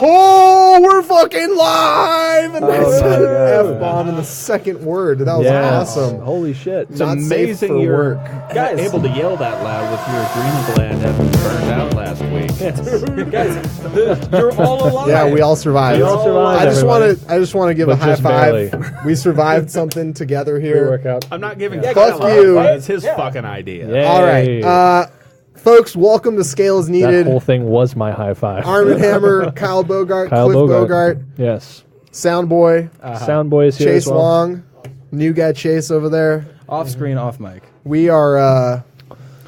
Oh, we're fucking live! And I said an F-bomb in the second word. That was awesome. Holy shit. It's amazing you're guys able to yell that loud with your adrenal gland having burned out last week. Guys, you're all alive. Yeah, we all survived. We all survived, I just want to give a high just five. barely. We survived something together here. Pre-workout. I'm not giving Fuck Kyle a you. high five. It's his fucking idea. Yay. All right. Folks, welcome to Scale is That Needed. whole thing was my high five. Arm and Hammer, Kyle Bogart, Kyle Cliff Bogart, Yes. Soundboy, Soundboy is here Chase as well. Long, new guy Chase over there. Off screen, off mic. We are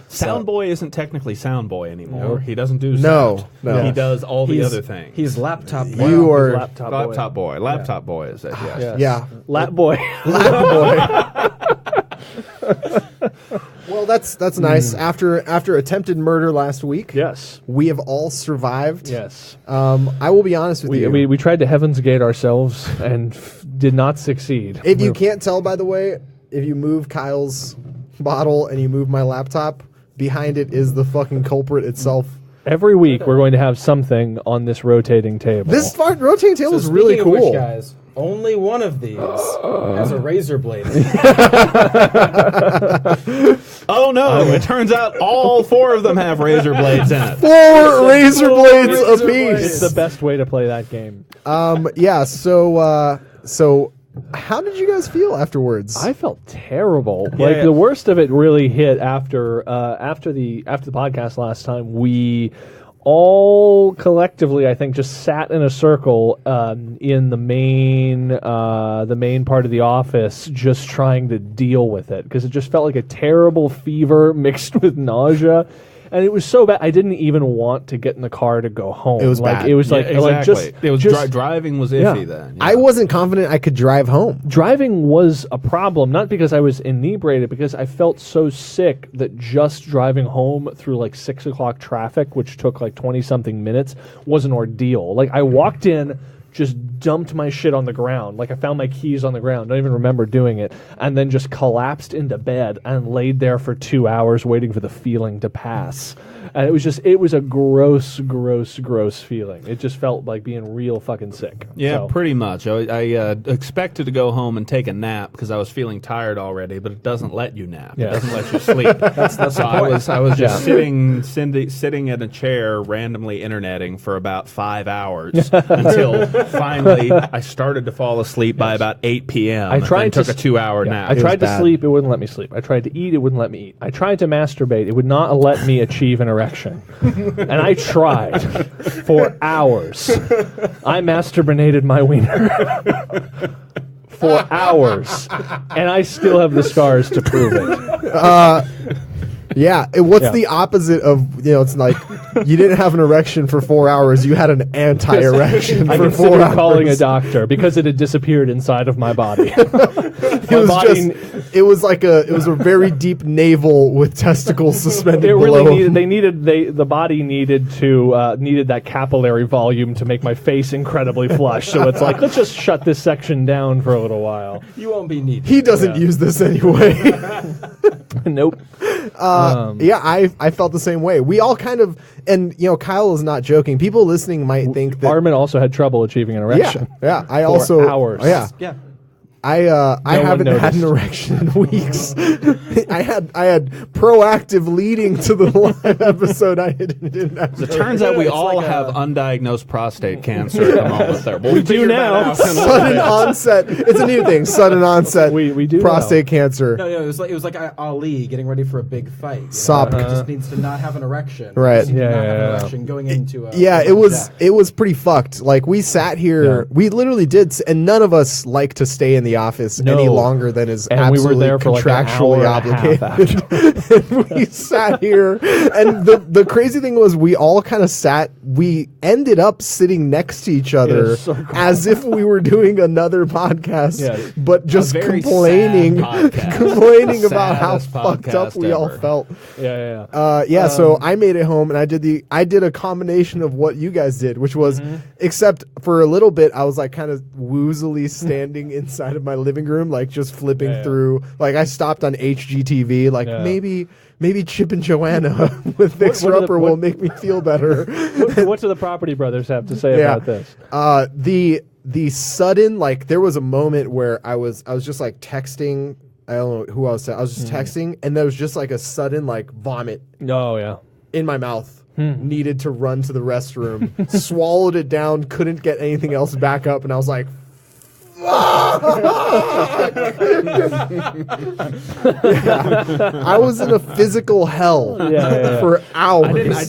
Soundboy isn't technically Soundboy anymore. He doesn't do No, sound. no. He does all the other things. He's laptop boy. you are Laptop boy. Laptop boy is it? Yes. Yes. yeah. Lap boy. Well, that's nice. After attempted murder last week, Yes. we have all survived. Yes. I will be honest with you. We tried to Heaven's Gate ourselves and did not succeed. If you can't tell, by the way, if you move Kyle's bottle and you move my laptop, behind it is the fucking culprit itself. Every week we're going to have something on this rotating table. This rotating table is really speaking of cool. which, guys, only one of these has a razor blade. Oh no! It turns out all four of them have razor blades in it. 4 razor blades razor apiece. It's the best way to play that game. Yeah. So how did you guys feel afterwards? I felt terrible. Like the worst of it really hit after the podcast last time. We all collectively, I think, just sat in a circle in the main part of the office, just trying to deal with it because it just felt like a terrible fever mixed with nausea. And it was so bad. I didn't even want to get in the car to go home. It was like bad. it was like Exactly. it was just driving was iffy then. Yeah. I wasn't confident I could drive home. driving was a problem, not because I was inebriated, because I felt so sick that just driving home through like 6 o'clock traffic, which took like 20 something minutes, was an ordeal. Like I walked in, just dumped my shit on the ground. Like I found my keys on the ground. Don't even remember doing it. And then just collapsed into bed and laid there for 2 hours waiting for the feeling to pass. And it was a gross feeling. It just felt like being real fucking sick. Yeah, So, pretty much. I expected to go home and take a nap because I was feeling tired already, but it doesn't let you nap. Yeah. It doesn't let you sleep. So I was just sitting in a chair randomly interneting for about 5 hours until finally I started to fall asleep by about 8 p.m. I tried and to took a 2-hour nap. I tried to bad. sleep, it wouldn't let me sleep. I tried to eat, it wouldn't let me eat. I tried to masturbate, it would not let me achieve an erection. And I tried for hours. I masturbated my wiener for hours. And I still have the scars to prove it. Yeah. What's the opposite of, it's like you didn't have an erection for 4 hours. You had an anti-erection I for 4 considered hours. calling a doctor because it had disappeared inside of my body. It was It was a very deep navel with testicles suspended It below. really the body needed that capillary volume to make my face incredibly flush. So it's like, let's just shut this section down for a little while. You won't be needed. He doesn't use this anyway. Nope. I felt the same way. We all kind of, and Kyle is not joking. People listening might think that Armin also had trouble achieving an erection. Yeah. I for also hours. Yeah. Yeah. I haven't had an erection in weeks. I had proactive leading to the live episode. I didn't have. It turns out we all have undiagnosed prostate cancer at the moment. There, but We do now. Sudden onset. It's a new thing. Sudden onset. We do prostate cancer. No, it was like Ali getting ready for a big fight. You know? Sop. He just needs to not have an erection. Right. He not have an erection going into a it was pretty fucked. Like we sat here, we literally did, and none of us like to stay in the office any longer than is absolutely we were there for contractually like an hour and a half obligated. And we sat here, and the crazy thing was we all kind of sat. We ended up sitting next to each other as if we were doing another podcast, but just complaining about how fucked up we all felt. So I made it home, and I did a combination of what you guys did, which was, except for a little bit, I was like kind of woozily standing inside of my living room, like just flipping through. Like I stopped on HGTV, like maybe Chip and Joanna with Fixer Upper will make me feel better. What do the Property Brothers have to say about this? The sudden, like, there was a moment where I was just like texting. I don't know who I was. I was just texting, and there was just like a sudden like vomit. Oh yeah. In my mouth. Needed to run to the restroom. Swallowed it down. Couldn't get anything else back up, and I was like. I was in a physical hell for hours. I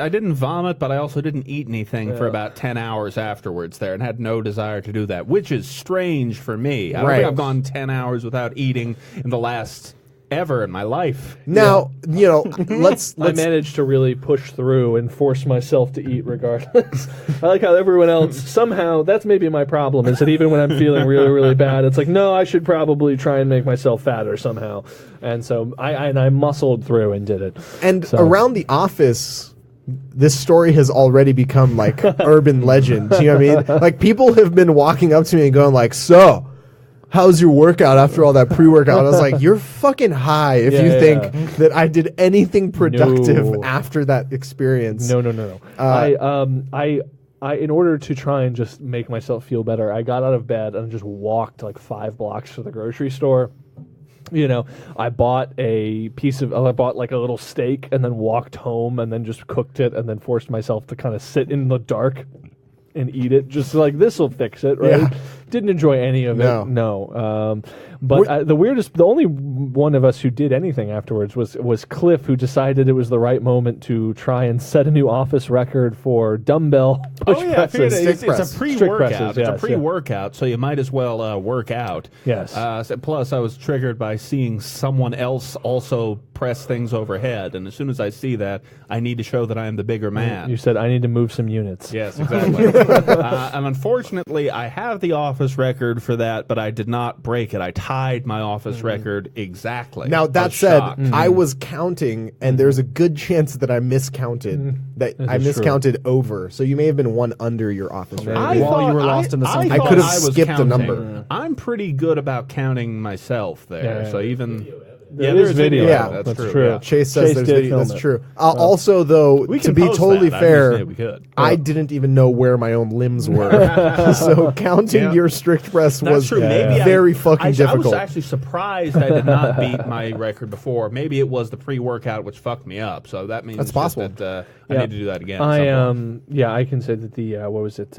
didn't vomit, but I also didn't eat anything for about 10 hours afterwards there, and had no desire to do that, which is strange for me. I don't think I've gone 10 hours without eating in the last ever in my life. Now, let's I managed to really push through and force myself to eat regardless. I like how everyone else, somehow, that's maybe my problem, is that even when I'm feeling really, really bad, it's like, no, I should probably try and make myself fatter somehow. And so I muscled through and did it. And around the office, this story has already become like urban legend. You know what I mean? Like people have been walking up to me and going like, so, how's your workout after all that pre-workout? I was like, you're fucking high if you think that I did anything productive after that experience. No. I in order to try and just make myself feel better, I got out of bed and just walked like 5 blocks to the grocery store. I bought like a little steak and then walked home and then just cooked it and then forced myself to kind of sit in the dark and eat it, just like this will fix it, right? Yeah. Didn't enjoy any of it. No. But the only one of us who did anything afterwards was Cliff, who decided it was the right moment to try and set a new office record for dumbbell push presses. It's a pre-workout. It's a pre-workout, so you might as well work out. Yes. Plus, I was triggered by seeing someone else also press things overhead, and as soon as I see that, I need to show that I am the bigger man. You said I need to move some units. Yes, exactly. And unfortunately, I have the office record for that, but I did not break it. I tied my office record exactly. Now, that said, I was counting, and there's a good chance that I miscounted. I miscounted over. So you may have been one under your office record. While you were lost in the sun. I could have skipped a number. I'm pretty good about counting myself there. Yeah. So even... There's video. Yeah, that's true. Yeah. Chase says there's video. That's true. Also, though, to be totally fair, I didn't even know where my own limbs were. So counting your strict press was very fucking difficult. I was actually surprised I did not beat my record before. Maybe it was the pre-workout which fucked me up. So that means that's possible. That I need to do that again. I can say that the what was it?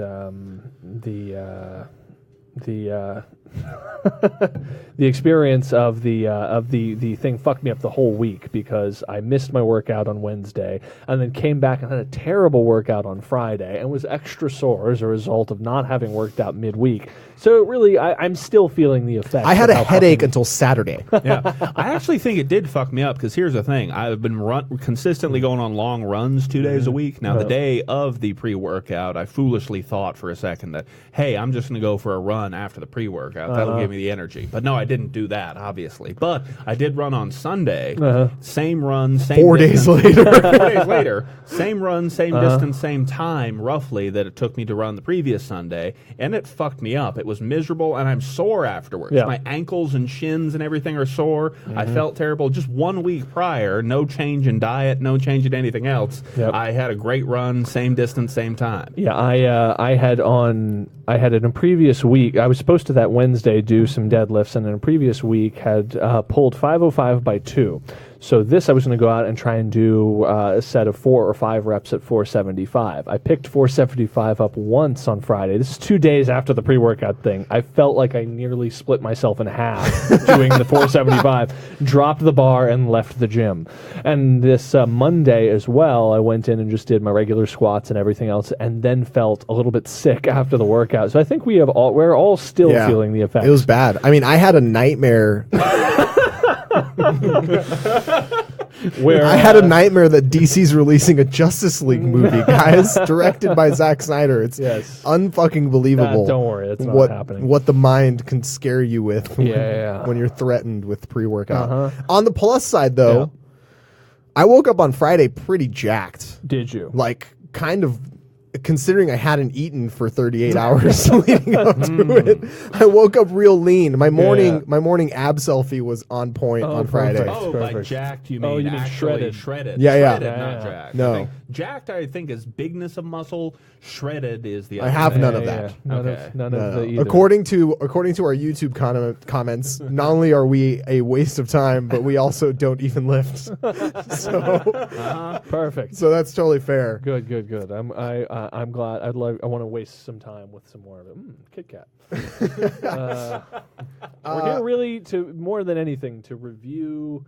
The experience of the thing fucked me up the whole week because I missed my workout on Wednesday and then came back and had a terrible workout on Friday and was extra sore as a result of not having worked out midweek. So really, I'm still feeling the effects. I had a headache until Saturday. Yeah, I actually think it did fuck me up because here's the thing: I've been consistently going on long runs 2 days a week. Now, the day of the pre-workout, I foolishly thought for a second that, hey, I'm just going to go for a run after the pre-workout. pre-workout. That'll give me the energy. But no, I didn't do that, obviously. But I did run on Sunday. Same run, same 4 days later. 4 days later. Same run, same distance, same time, roughly, that it took me to run the previous Sunday. And it fucked me up. It was miserable, and I'm sore afterwards. Yeah. My ankles and shins and everything are sore. I felt terrible. Just 1 week prior, no change in diet, no change in anything else. Yep. I had a great run, same distance, same time. Yeah, I had in a previous week, I was supposed to that Wednesday do some deadlifts, and in a previous week had pulled 505 by 2. So this I was going to go out and try and do a set of 4 or 5 reps at 475. I picked 475 up once on Friday. This is 2 days after the pre-workout thing. I felt like I nearly split myself in half doing the 475, dropped the bar, and left the gym. And this Monday as well, I went in and just did my regular squats and everything else, and then felt a little bit sick after the workout. So I think we're all still feeling the effects. It was bad. I mean, I had a nightmare. Where I had a nightmare that DC's releasing a Justice League movie, guys, directed by Zack Snyder. It's unfucking believable. Don't worry, it's not happening. What the mind can scare you with when you're threatened with pre-workout. On the plus side, though, I woke up on Friday pretty jacked. Did you? Like, kind of, considering I hadn't eaten for 38 hours leading up to it. I woke up real lean. My morning ab selfie was on point on Friday. Perfect. By jacked, you mean actually shredded. Yeah. Shredded, not jacked. No. Jacked, I think, is bigness of muscle. Shredded is the other. I have none of that. None of the either. According to our YouTube comments, not only are we a waste of time, but we also don't even lift. So perfect. So that's totally fair. Good. I'm glad. I want to waste some time with some more of it. Kit Kat. We're here really to more than anything to review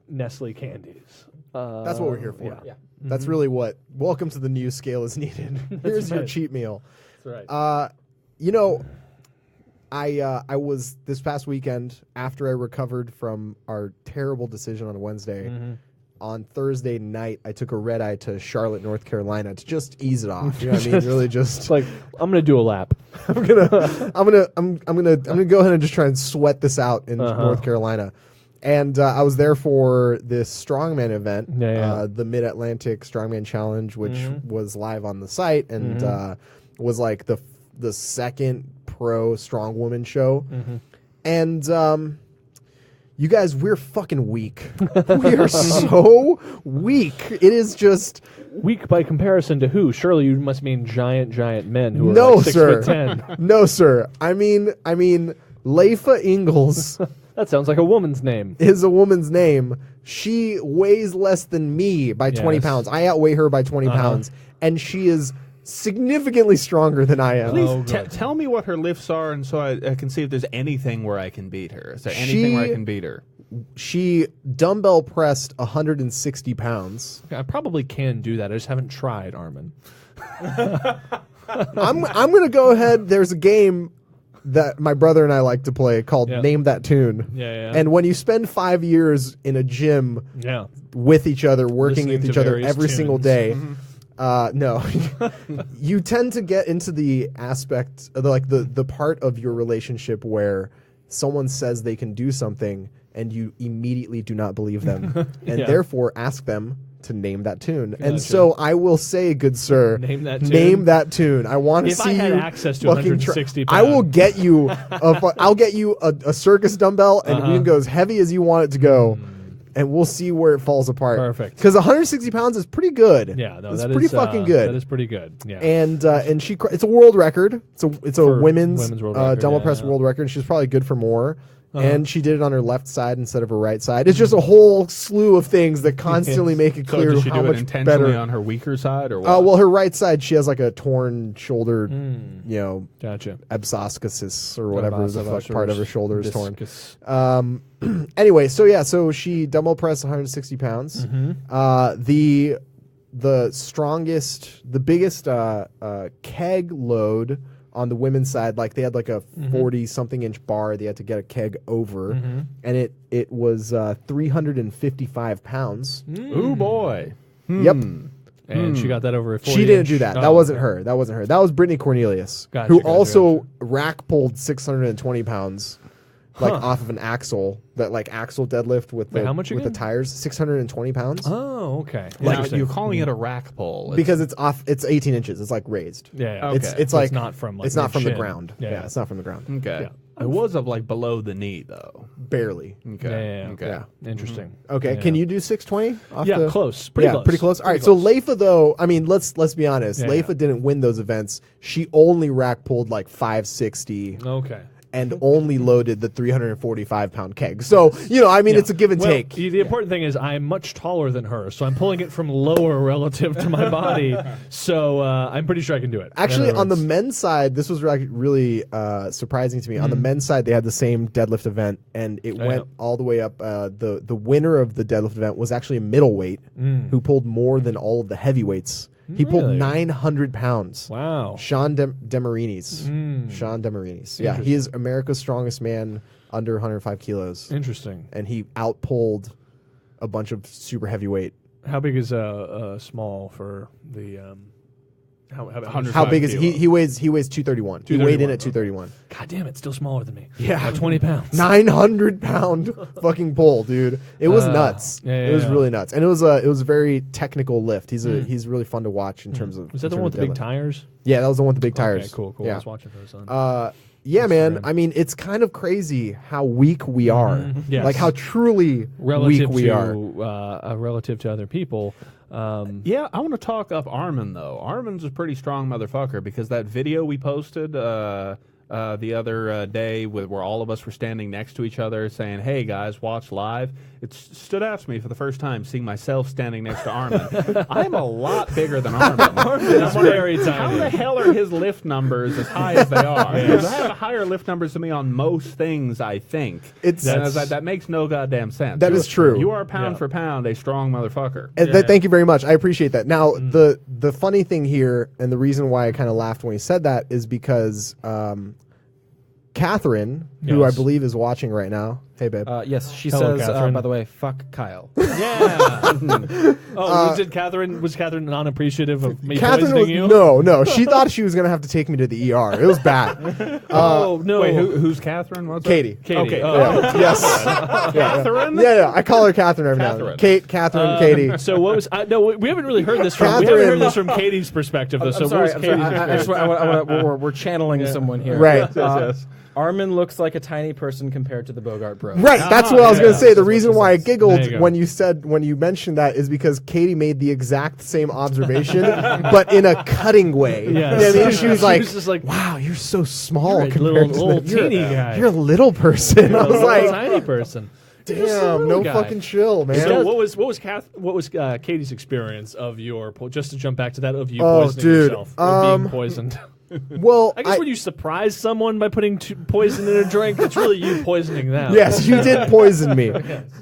Nestle candies. That's what we're here for. Yeah. That's really what. Welcome to the new scale is needed. Here's your cheat meal. That's right. I was this past weekend after I recovered from our terrible decision on Wednesday. On Thursday night, I took a red eye to Charlotte, North Carolina to just ease it off. You know what I mean? Really, just like I'm gonna do a lap. I'm gonna go ahead and just try and sweat this out in North Carolina. And I was there for this strongman event, the Mid-Atlantic Strongman Challenge, which was live on the site and was like the second pro strong woman show. And you guys, we're fucking weak. We are so weak. It is just weak by comparison to who? Surely you must mean giant men who are like 6'10". No, sir. I mean, Leifa Ingalls. That sounds like a woman's name. Is a woman's name. She weighs less than me by 20 pounds. I outweigh her by 20 pounds, and she is significantly stronger than I am. Please tell me what her lifts are, and so I can see if there's anything where I can beat her. Is there anything where I can beat her? She dumbbell pressed 160 pounds. I probably can do that. I just haven't tried, Armin. I'm going to go ahead. There's a game that my brother and I like to play called Name That Tune. And when you spend 5 years in a gym with each other, working with each other every single day, no, you tend to get into the aspect of the part of your relationship where someone says they can do something and you immediately do not believe them and therefore ask them to name that tune. Gotcha. And so I will say, good sir, name that tune. Name that tune. I want to see you. If I had you access to 160 pounds. I will get you I'll get you a circus dumbbell and we can go as heavy as you want it to go. And we'll see where it falls apart. Perfect. Because 160 pounds is pretty good. Yeah, no, it's pretty fucking good. That is pretty good. Yeah. And it's a world record. It's a women's world record, dumbbell press world record. And she's probably good for more. And she did it on her left side instead of her right side. It's just a whole slew of things that constantly make it clear does she how do much it intentionally better on her weaker side, or what? Well, her right side, she has like a torn shoulder, gotcha, abscoscasis or whatever the fuck part of her shoulder is torn. Anyway, so she dumbbell pressed 160 pounds. The strongest, the biggest keg load on the women's side, like they had like a 40-something inch bar they had to get a keg over, and it was 355 pounds. Ooh, boy. Yep. And she got that over a 40 She didn't do that. Oh, That wasn't her. That wasn't her. That was Brittany Cornelius, Gotcha, who gotcha, also rack pulled 620 pounds, like off of an axle, that like axle deadlift with Wait, the how much with the again? tires, 620 pounds. Oh, okay. Like Interesting. you're calling it a rack pull. Because it's off. It's 18 inches. It's like raised. Yeah. Okay. It's So like not from like it's not from the mid-shin. ground. Yeah, Yeah, it's not from the ground. Okay. Yeah. It was up like below the knee though. Barely. Okay. Yeah. Okay. Yeah. Interesting. Okay. Yeah. Can you do 620? Off Yeah, the, close. Pretty close. Pretty close. All right. So Leifa, though, I mean, let's be honest. Yeah, Leifa didn't win those events. She only rack pulled like 560. Okay. And only loaded the 345-pound keg. So, I mean, it's a give and take. The important thing is I'm much taller than her, so I'm pulling it from lower relative to my body. So I'm pretty sure I can do it. Actually, on the men's side, this was really surprising to me. On the men's side, they had the same deadlift event, and it went all the way up. The winner of the deadlift event was actually a middleweight who pulled more than all of the heavyweights. He pulled 900 pounds. Wow. Sean Demarinis. Sean Demarinis. Yeah, he is America's strongest man under 105 kilos. Interesting. And he outpulled a bunch of super heavyweight. How big is small for the How big is he? He weighs 231. He weighed in at 231. God damn it, still smaller than me. Yeah, 20 pounds. 900-pound fucking pull, dude. It was nuts. It was really nuts, and it was a very technical lift. He's really fun to watch in terms of. Was that the one with the big tires? Yeah, that was the one with the big tires. Okay, cool. Yeah. I was watching those on. Yeah, man. I mean, it's kind of crazy how weak we are. Yes. Like how truly weak we are. Relative to other people. Yeah, I want to talk up Armin though. Armin's a pretty strong motherfucker because that video we posted the other day where all of us were standing next to each other saying, "Hey guys, watch live." It stood out to me for the first time seeing myself standing next to Armin. I'm a lot bigger than Armin. Armin's very tiny. How the hell are his lift numbers as high as they are? Because I have higher lift numbers than me on most things, I think. That makes no goddamn sense. That is true. You are pound for pound a strong motherfucker. Thank you very much. I appreciate that. Now, the funny thing here, and the reason why I kind of laughed when he said that, is because Catherine, who I believe is watching right now. Hey, babe. Yes, she Hello, says, Catherine. by the way, fuck Kyle. Yeah. Was Catherine non-appreciative of me poisoning you? No. She thought she was going to have to take me to the ER. It was bad. Oh, no. Wait, who's Catherine? What's that? Katie. Okay. Yeah. Yes. Catherine? Yeah. I call her Catherine every now and then. Catherine. Catherine, Katie. So what was... no, we haven't really heard this from... We Catherine. haven't heard this from Katie's perspective, though. I'm So sorry. what was Katie's I just perspective? we're channeling someone here. Right. Yes. Armin looks like a tiny person compared to the Bogart bro. Right, that's what I was going to say. The That's reason what why I she says. giggled There you go. when you mentioned that is because Katie made the exact same observation, but in a cutting way. Yes. You know what I mean? She was just like, "Wow, you're so small You're a compared little to the, teeny guy. You're a little person." I was little like, tiny person. "Damn, no guy. fucking chill, man." So what was Katie's experience of your just to jump back to that of you Oh, poisoning dude, yourself or being poisoned? Well, I guess when you surprise someone by putting poison in a drink, it's really you poisoning them. yes, you did poison me.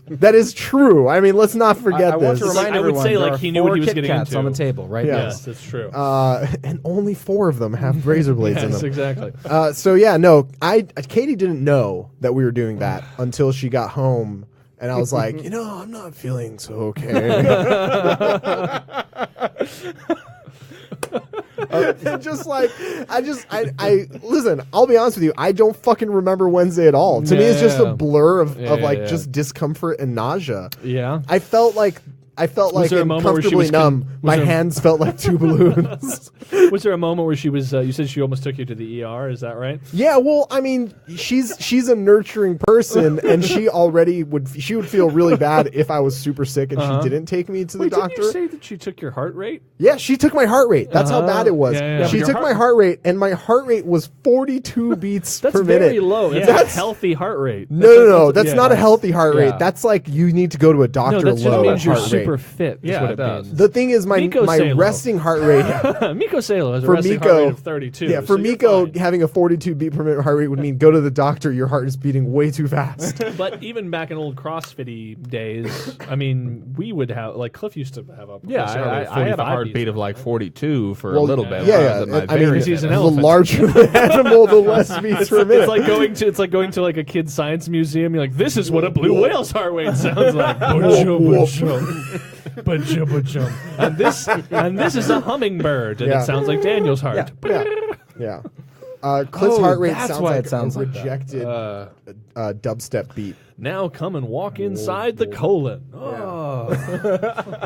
That is true. I mean, let's not forget I want this. to remind I would everyone say, there like, are he knew what 4 he was Kit getting Kats into. on the table right Yes, that's true. And only 4 of them have razor blades in Yes, them. exactly. So yeah, no, Katie didn't know that we were doing that until she got home, and I was like, I'm not feeling so okay. And just like I listen, I'll be honest with you, I don't fucking remember Wednesday at all. To me, it's just a blur of just discomfort and nausea. Yeah. I felt like there a moment where she comfortably was numb. My hands felt like 2 balloons. Was there a moment where she was? You said she almost took you to the ER. Is that right? Yeah, well, I mean, she's a nurturing person, and she would feel really bad if I was super sick and she didn't take me to the doctor. Didn't you say that she took your heart rate? Yeah, she took my heart rate. That's how bad it was. Yeah, yeah. She took my heart rate, and my heart rate was 42 beats That's per minute. very low. That's a healthy heart rate. No. That's not a healthy heart rate. Yeah. That's like you need to go to a doctor. No, that just low means you're heart super rate. fit. Yeah, what it does. The thing is, my Miko Salo. resting heart rate. Miko Salo has a For resting Miko- heart rate of 32. Yeah, for so you're Miko, fine. having a 42 beat per minute heart rate would mean go to the doctor. Your heart is beating way too fast. But even back in old CrossFit days, I mean, we would have, like, Cliff used to have a Yeah, I had a heartbeat of like 42 for a little bit. Yeah. I mean, He's an the elephant. larger the animal, the less beats per minute. It's like going to like a kid's science museum. You're like, this is what a blue whale's heart rate sounds like. Bonjour, bonjour. and this is a hummingbird, and it sounds like Daniel's heart. Yeah. Cliff's heart rate that's sounds why like it sounds a like that. rejected dubstep beat. Now come and walk inside the colon. Oh.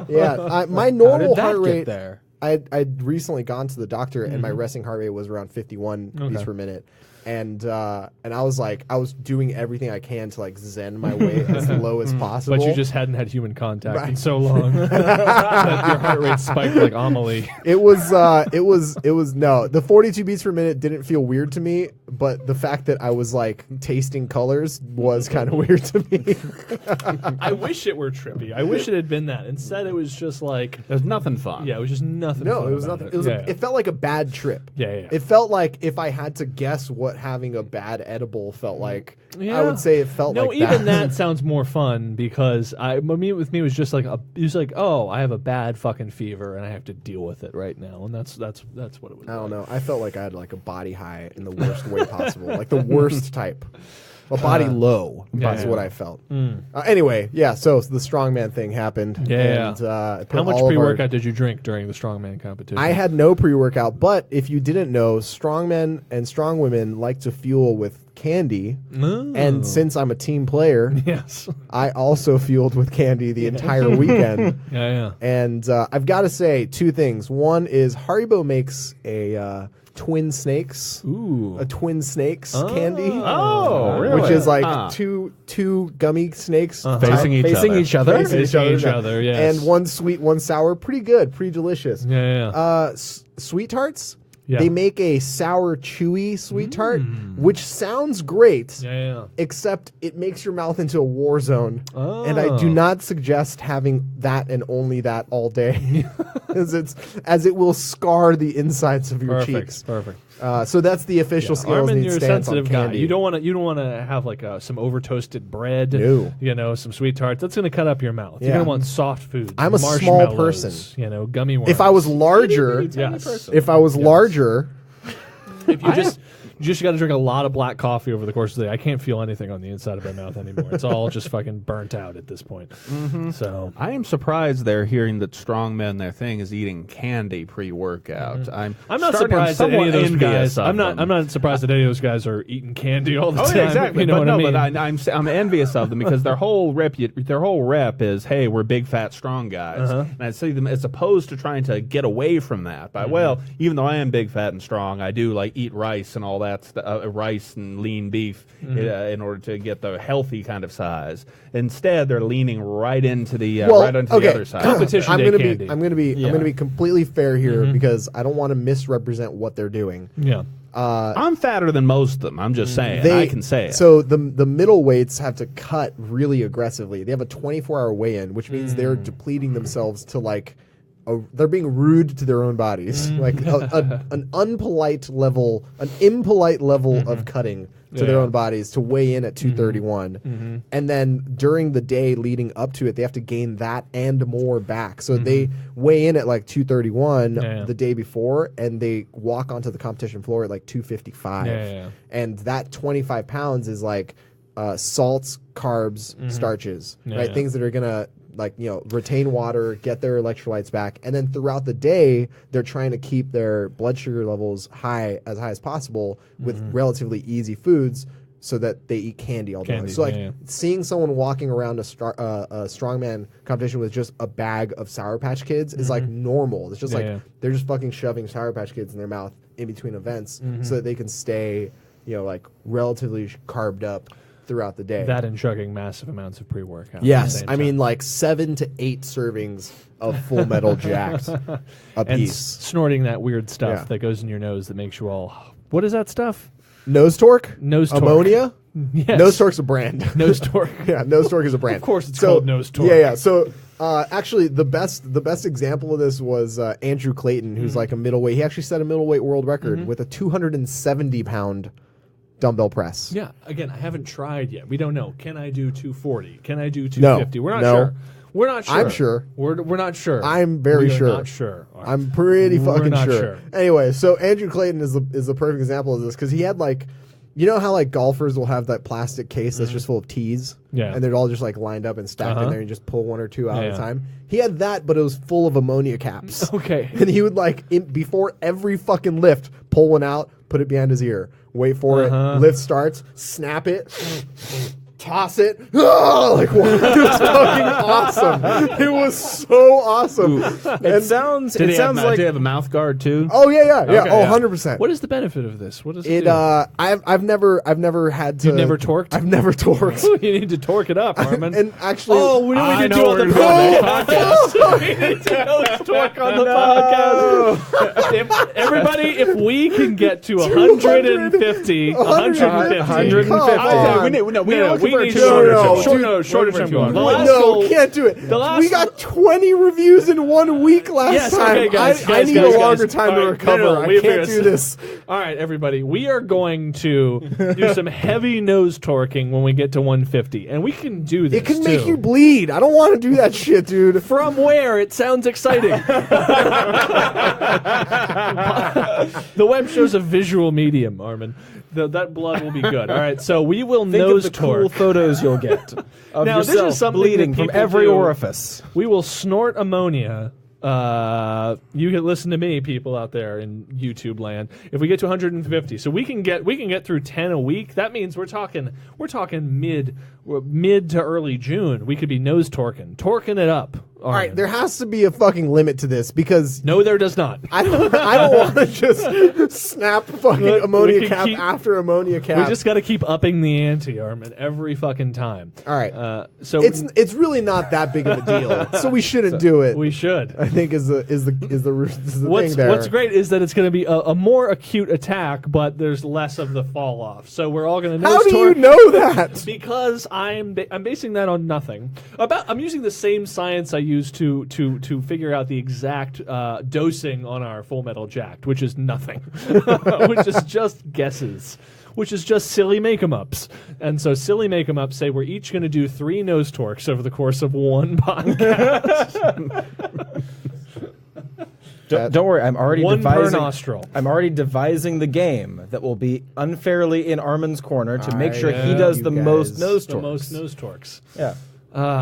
Yeah, my How normal did that heart get rate. there? I'd recently gone to the doctor, and my resting heart rate was around 51 beats per minute. And I was like, I was doing everything I can to like zen my way as low as possible. But you just hadn't had human contact in so long that your heart rate spiked like Amelie. It was no. The 42 beats per minute didn't feel weird to me, but the fact that I was like tasting colors was kind of weird to me. I wish it were trippy. I wish it had been that. Instead, it was just like There's nothing fun. Yeah, it was just nothing. No, fun it was about nothing. It felt like a bad trip. Yeah. It felt like if I had to guess what having a bad edible felt like, I would say it felt like even that sounds more fun because with me it was just like it was like, oh, I have a bad fucking fever and I have to deal with it right now, and that's what it was. I don't know. I felt like I had like a body high in the worst way possible, like the worst type. A body low. That's what I felt. Anyway, so the strongman thing happened. Yeah. And, how much pre-workout did you drink during the strongman competition? I had no pre-workout, but if you didn't know, strongmen and strong women like to fuel with candy. Oh. And since I'm a team player, yes, I also fueled with candy the entire weekend. Yeah. And I've got to say two things. One is Haribo makes a twin snakes. Ooh. A twin snakes candy. Oh, really? Which is like two gummy snakes facing each other. Facing each other, yes. And one sweet, one sour. Pretty good, pretty delicious. Yeah. Sweet tarts. Yeah. They make a sour, chewy sweet tart, which sounds great. Yeah. Except it makes your mouth into a war zone. Oh. And I do not suggest having that and only that all day, as it will scar the insides of your cheeks. Perfect. So that's the official Scales Armin, Need you're a stance on sensitive guy. candy. You don't want to have like some over toasted bread. No. Some sweet tarts. That's going to cut up your mouth. You're Yeah. going to want soft food. I'm a small person. Gummy worms. If I was larger, if you just got to drink a lot of black coffee over the course of the day. I can't feel anything on the inside of my mouth anymore. It's all just fucking burnt out at this point. So I am surprised they're hearing that strongmen, their thing is eating candy pre-workout. I'm not surprised that any of those guys. I'm not surprised that any of those guys are eating candy all the time. Yeah, exactly. You know what I mean? But I'm envious of them because their whole rep is, hey, we're big fat strong guys, and I see them as opposed to trying to get away from that. By even though I am big fat and strong, I do like eat rice and all that. Rice and lean beef in order to get the healthy kind of size. Instead, they're leaning right into the the other side. Competition day candy. I'm going to be completely fair here because I don't want to misrepresent what they're doing. Yeah. I'm fatter than most of them. I'm just saying. I can say it. So the middleweights have to cut really aggressively. They have a 24-hour weigh-in, which means they're depleting themselves to like. They're being rude to their own bodies, like an impolite level of cutting to their own bodies to weigh in at 231, and then during the day leading up to it, they have to gain that and more back. So they weigh in at like 231 the day before, and they walk onto the competition floor at like 255, and that 25 pounds is like salts, carbs, starches, right? Things that are gonna retain water, get their electrolytes back, and then throughout the day they're trying to keep their blood sugar levels high as possible with relatively easy foods so that they eat candy all day. So seeing someone walking around a strongman competition with just a bag of Sour Patch Kids is like normal. It's just they're just fucking shoving Sour Patch Kids in their mouth in between events so that they can stay relatively carbed up throughout the day. That and chugging massive amounts of pre-workout. Yes, I mean like 7 to 8 servings of Full Metal Jacked a and piece. Snorting that weird stuff that goes in your nose that makes you all. What is that stuff? Nose torque? Nose torque. Ammonia? Yes. Nose torque's a brand. Nose torque. Yeah, nose torque is a brand. Of course, it's called nose torque. Yeah. So actually, the best example of this was Andrew Clayton, who's like a middleweight. He actually set a middleweight world record with a 270-pound. Dumbbell press. Yeah. Again, I haven't tried yet. We don't know. Can I do 240? Can I do 250? No. We're not sure. We're not sure. I'm sure. We're not sure. I'm very sure. Not sure. I'm pretty fucking not sure. Anyway, so Andrew Clayton is the perfect example of this because he had like You know how like golfers will have that plastic case that's just full of tees? Yeah. And they're all just like lined up and stacked in there and you just pull 1 or 2 out at a time. He had that, but it was full of ammonia caps. Okay. And he would like, before every fucking lift, pull one out, put it behind his ear, wait for it, lift starts, snap it, toss it. Like, wow, it was fucking awesome. It was so awesome. It sounds like... Did he have a mouth guard too? Oh yeah. Okay, Oh, yeah. 100%. What is the benefit of this? What does it It do? I've never had to. You've never torqued? I've never torqued. You need to torque it up, Armin. And actually, we know we I can know do on the where you're going. podcast. We need to nose torque on the podcast. If we can get to 150, 150. We need shorter term goal. No, can't do it. We got 20 reviews in 1 week last time. Okay, guys, I need a longer time to All right, recover. I can't do this. All right, everybody, we are going to do some heavy nose torquing when we get to 150, and we can do this. It can make you bleed. I don't want to do that shit, dude. From where? It sounds exciting. The web show's a visual medium, Armin. That blood will be good. All right, so we will nose Think of the torque. cool photos you'll get of Now, this yourself is something bleeding that from people every do. orifice. We will snort ammonia. You can listen to me, people out there in YouTube land. If we get to 150, so we can get through 10 a week. That means we're talking mid to early June. We could be nose torquing it up. All right, there has to be a fucking limit to this because No, there does not. I don't want to just snap fucking Look, we ammonia can cap keep- after ammonia cap. We just got to keep upping the ante, Armin, every fucking time. All right. So It's really not that big of a deal, so we shouldn't do it. we should. I think is the thing there. What's great is that it's going to be a more acute attack, but there's less of the fall off. So we're all going to How do you know that? Because I'm basing that on nothing. I'm using the same science I used to figure out the exact dosing on our Full Metal Jacked, which is nothing, which is just guesses, which is just silly make-em-ups. And so silly make-em-ups say we're each going to do 3 nose torques over the course of 1 podcast. Don't worry, I'm already One per devising. nostril. I'm already devising the game that will be unfairly in Armin's corner to make sure he does you the guys. most nose The torques. most nose torques. Yeah.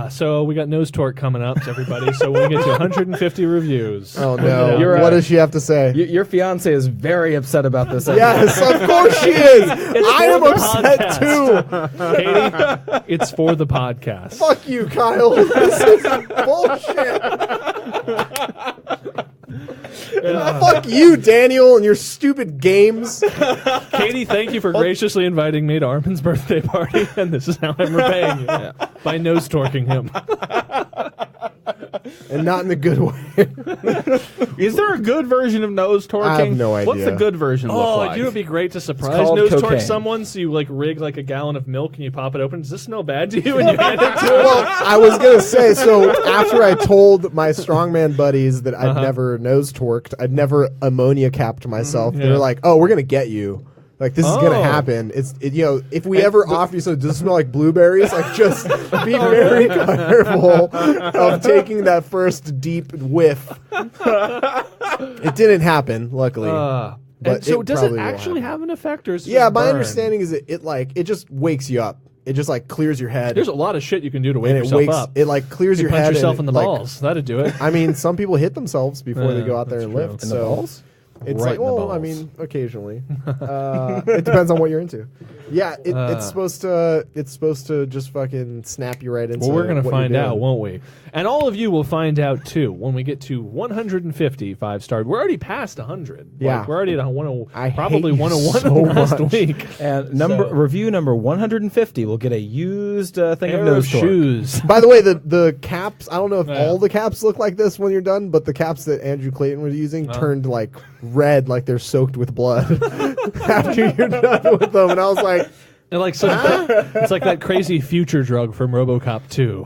So we got nose torque coming up, everybody. So when we get to 150 reviews. Oh no! You're What does she have to say? Your fiance is very upset about this. Yes, of course she is. I am for the upset too. Katie, it's for the podcast. Fuck you, Kyle. This is bullshit. Fuck you, Daniel, and your stupid games. Katie, thank you for graciously inviting me to Armin's birthday party, and this is how I'm repaying you by nose torquing him. And not in a good way. Is there a good version of nose torquing? I have no What's the idea. good version look like? You know, it'd be great to surprise called nose torque cocaine. someone. So you like rig like a gallon of milk and you pop it open. Does this smell bad to you? And you hand it to him. Well, I was gonna say, so after I told my strongman buddies that I'd never nose torqued, I'd never ammonia capped myself, they were like, "Oh, we're gonna get you. Like this is gonna happen. If we ever offer you, so does it smell like blueberries? Like just be very careful of taking that first deep whiff." It didn't happen, luckily. And But so it does it probably will actually happen. have an effect, or is it Yeah, just my burn? understanding is it just wakes you up. It just like clears your head. There's a lot of shit you can do to wake and it yourself wakes. up. It like clears You your punch head. yourself in and the like, balls. That'd do it. I mean, some people hit themselves before they go out there and that's lift. true. So In the balls? it's Right like, in the well, I balls. mean, occasionally. It depends on what you're into. Yeah, it's supposed to just fucking snap you right into. Well, we're going to what find you're out, doing. won't we? And all of you will find out, too, when we get to 150 5-star. We're already past 100. Yeah. Like, we're already at probably hate you 101 so last much. week. And review number 150 will get a used thing of Pair nose of torque. shoes. By the way, the caps, I don't know if Yeah. all the caps look like this when you're done, but the caps that Andrew Clayton was using turned like red, like they're soaked with blood after you're done with them. And I was like, And like it's like that crazy future drug from RoboCop 2.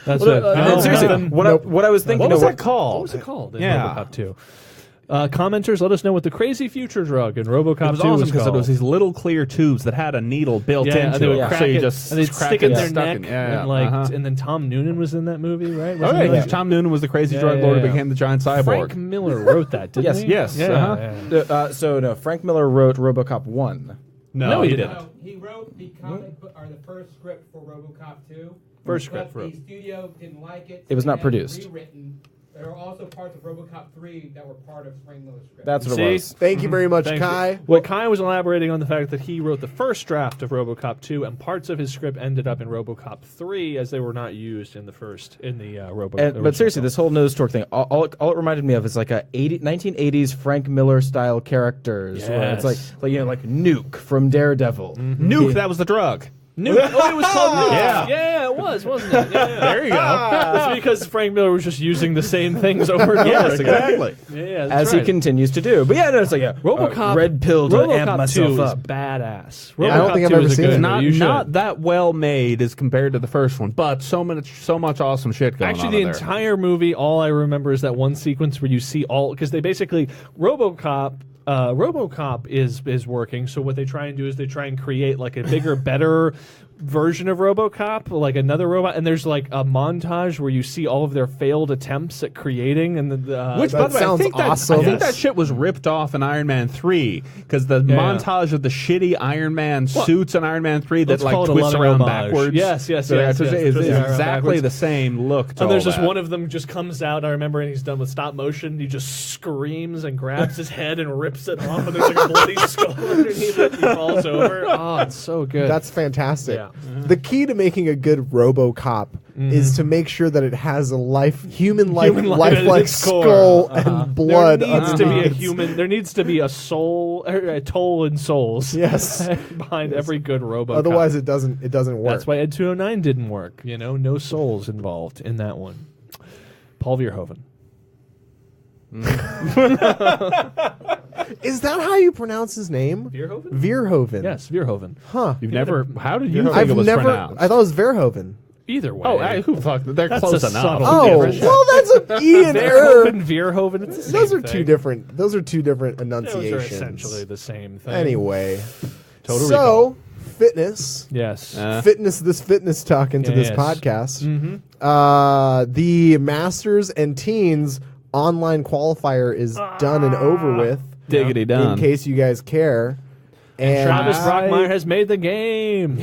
That's it. No, Seriously, nothing. what I was thinking What was of that called? What was it called in Yeah. RoboCop 2? Commenters, let us know what the crazy future drug in RoboCop 2 It was awesome was because it called. was these little clear tubes that had a needle built and they into would it. crack So you it, just and they'd crack stick it in their stuck neck, and then Tom Noonan was in that movie, right? Oh, Wasn't yeah, he? yeah. Tom Noonan was the crazy drug lord who became the giant cyborg. Frank Miller wrote that, didn't he? Yes, Yeah, uh-huh. yeah. So no, Frank Miller wrote RoboCop 1. No, he didn't. No, he wrote the comic book, or the first script for RoboCop 2. First script but the studio didn't like it. It was so not they had produced. Rewritten. There are also parts of RoboCop 3 that were part of Frank Miller's script. That's what See? it was. Thank you very much, Thank Kai. you. Well, Kai was elaborating on the fact that he wrote the first draft of RoboCop 2, and parts of his script ended up in RoboCop 3 as they were not used in the RoboCop. But seriously, this whole nose torque thing, all it reminded me of is like 1980s Frank Miller style characters, where it's like Nuke from Daredevil. Nuke, that was the drug. Nuke. Oh, it was called Nuke. Yeah. It was, wasn't it? Yeah. There you go. It's because Frank Miller was just using the same things over and over Yes, again. exactly. Yeah, that's As right. he continues to do. But yeah, no, it's like RoboCop red pill to amp RoboCop myself 2 up. is badass. Yeah, I don't RoboCop think I've 2 ever is a seen good it. movie. You should. Not that well made as compared to the first one, but so much awesome shit going on. Actually, the there. entire movie, all I remember is that one sequence where you see all, because they basically RoboCop is working. So what they try and do is they try and create like a bigger, better version of RoboCop, like another robot, and there's like a montage where you see all of their failed attempts at creating, and Which, by the way, sounds awesome. I think that shit was ripped off in Iron Man 3, because the montage of the shitty Iron Man suits in Iron Man 3 that let's like call it a twists loving around homage. backwards. Yes, is twisting around exactly backwards. the same look to And there's all just that. one of them just comes out, I remember, and he's done with stop motion. He just screams and grabs his head and rips it off, and there's like a bloody skull underneath it. He falls over. Oh, it's so good. That's fantastic. Yeah. The key to making a good RoboCop is to make sure that it has a human-like at lifelike its core. skull and blood. There needs to be a underneath. human. There needs to be a soul, a toll in souls. Yes. behind every good RoboCop. Otherwise, it doesn't work. That's why Ed 209 didn't work. You know, no souls involved in that one. Paul Verhoeven. Is that how you pronounce his name? Verhoeven? Verhoeven. Yes, Verhoeven. Huh. You've never. How did you think I've it was never. pronounced? I thought it was Verhoeven. Either way. Oh, who fuck? They're That's close a enough. subtle Oh, difference. well, that's an E and R. Verhoeven, Verhoeven. It's the same Those are thing. two different. Those are two different Those enunciations. are essentially the same thing. Anyway, Total so fitness. Yes. Fitness talk into this Yes. podcast. Mm-hmm. The Masters and Teens online qualifier is done and over with. Diggity In done. case you guys care. And Travis Brockmeyer has made the game.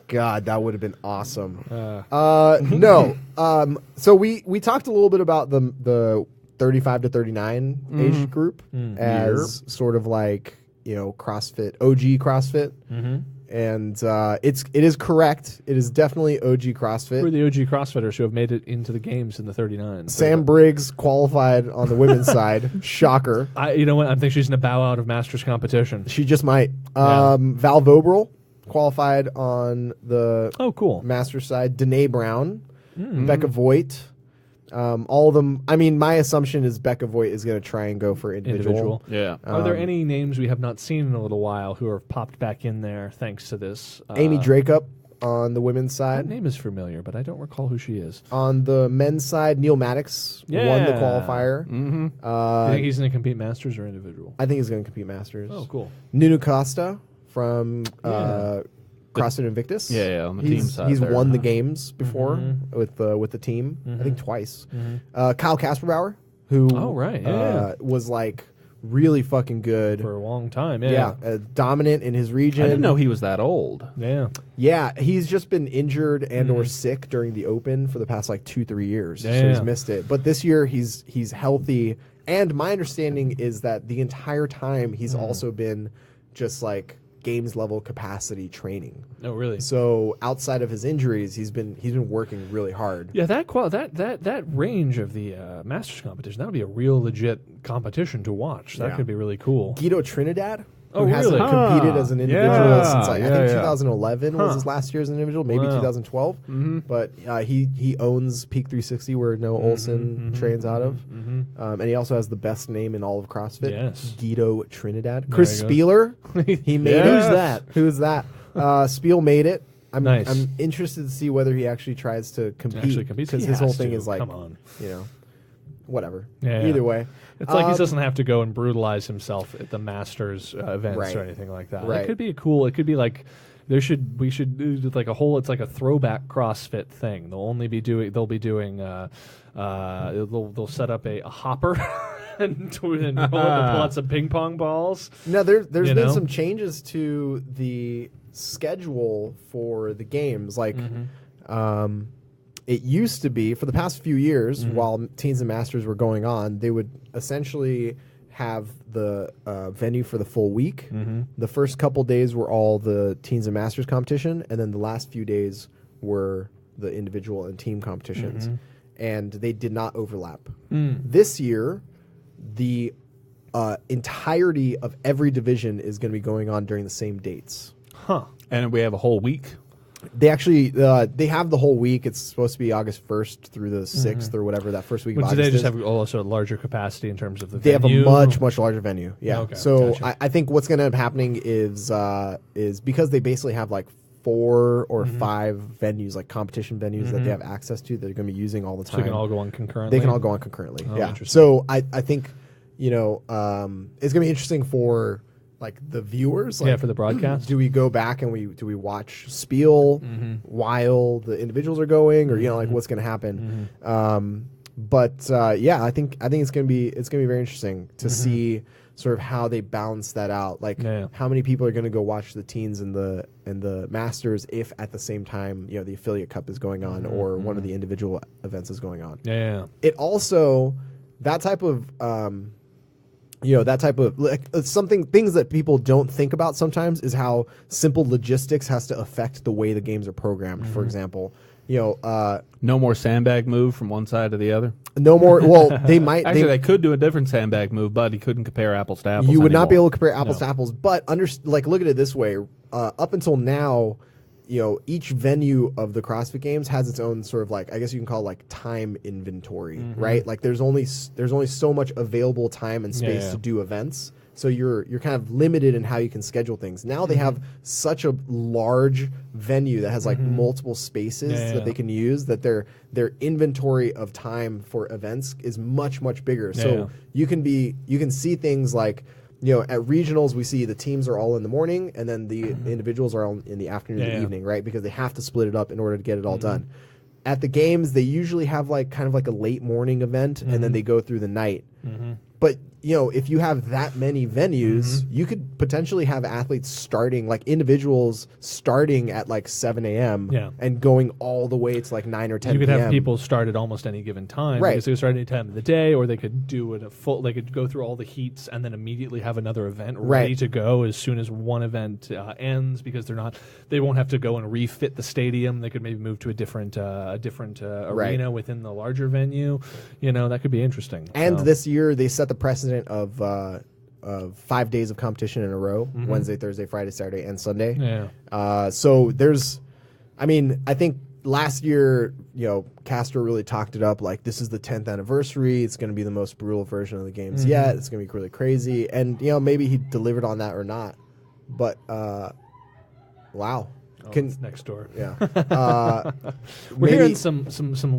God, that would have been awesome. No. So we talked a little bit about the 35 to 39 age group as sort of like, CrossFit, OG CrossFit. And it is correct. It is definitely OG CrossFit. Who are the OG CrossFitters who have made it into the games in the 39s? Sam Briggs qualified on the women's side. Shocker. You know what? I think she's going to bow out of Masters competition. She just might. Val Vobrel qualified on the Oh, cool. Masters side. Danae Brown, Becca Voigt. All of them. I mean, my assumption is Becca Voigt is going to try and go for individual. Yeah. Are there any names we have not seen in a little while who have popped back in there thanks to this? Amy Dracup on the women's That side. name is familiar, but I don't recall who she is. On the men's side, Neil Maddox won the Yeah. qualifier. You think he's going to compete Masters or individual? I think he's going to compete Masters. Oh, cool. Nunu Costa from CrossFit Invictus. Yeah, on the team side He's there. won the games before with the team. I think twice. Kyle Kasperbauer, who Oh, right. Yeah. was like really fucking good. For a long time, yeah. Dominant in his region. I didn't know he was that old. Yeah. Yeah, he's just been injured and or sick during the Open for the past like 2-3 years. So Yeah. he's missed it. But this year he's healthy. And my understanding is that the entire time he's also been just like games level capacity training. Oh, really? So outside of his injuries, he's been working really hard. Yeah, that range of the Masters competition, that would be a real legit competition to watch. That Yeah. could be really cool. Guido Trinidad, who Oh, hasn't really? competed as an individual Yeah, since I think yeah. 2011 was his last year as an individual, maybe Wow. 2012. But he owns Peak 360 where Noah Olson trains out of, and he also has the best name in all of CrossFit. Yes. Guido Trinidad. Chris you Spieler, he made it. Who's that? Who's that? Spiel made it. Nice. I'm interested to see whether he actually tries to compete because He his whole has thing to. is like, Come on. whatever. Yeah. Either way, It's like he doesn't have to go and brutalize himself at the Masters events Right. or anything like that. Right. It could be it could be like we should do like it's like a throwback CrossFit thing. They'll be doing they'll set up a hopper and pull out some ping pong balls. No, there's been some changes to the schedule for the games. Like, it used to be for the past few years, while Teens and Masters were going on, they would essentially have the venue for the full week. The first couple days were all the Teens and Masters competition, and then the last few days were the individual and team competitions. And they did not overlap. This year, the entirety of every division is going to be going on during the same dates. And we have a whole week. They actually they have the whole week. It's supposed to be August 1st through the 6th or whatever that first week of August do they just is. have also a larger capacity in terms of the They venue? have a much, much larger venue. Yeah. Okay, So gotcha. I think what's going to end up happening is because they basically have like 4 or 5 venues, like competition venues that they have access to that they're going to be using all the time. So they can all go on concurrently? They can all go on concurrently. Oh, yeah. interesting. So I think, it's going to be interesting for like the viewers. Like, for the broadcast. do we go back and do we watch Spiel while the individuals are going, or like what's going to happen? But I think it's going to be very interesting to see sort of how they balance that out. Like how many people are going to go watch the teens and the masters if at the same time the affiliate cup is going on or one of the individual events is going on. It also that type of things that people don't think about sometimes is how simple logistics has to affect the way the games are programmed. For example, no more sandbag move from one side to the other. No more. Well, they might. Actually, they could do a different sandbag move, but he couldn't compare apples to apples. You would not anymore. be able to compare apples to apples. But look at it this way. Up until now, each venue of the CrossFit Games has its own sort of like, I guess you can call it like time inventory, right? Like there's only so much available time and space to do events. So you're kind of limited in how you can schedule things. Now they have such a large venue that has like multiple spaces that they can use, that their inventory of time for events is much, much bigger. So you can see things like, at regionals, we see the teams are all in the morning and then the individuals are all in the afternoon and the evening, right? Because they have to split it up in order to get it all done. At the games, they usually have like kind of like a late morning event and then they go through the night. But if you have that many venues, you could potentially have athletes starting, like individuals starting at like 7 a.m. And going all the way to like 9 or 10 You could p.m. have people start at almost any given time. Right. Because they could start any time of the day, or they could do it they could go through all the heats and then immediately have another event ready to go as soon as one event ends, because they won't have to go and refit the stadium. They could maybe move to a different arena within the larger venue. That could be interesting. And this year they set the precedent of 5 days of competition in a row: Wednesday, Thursday, Friday, Saturday, and Sunday. So I think last year, Castro really talked it up like this is the 10th anniversary. It's going to be the most brutal version of the games yet. It's going to be really crazy, and maybe he delivered on that or not. But wow. It's next door. Yeah. We're hearing some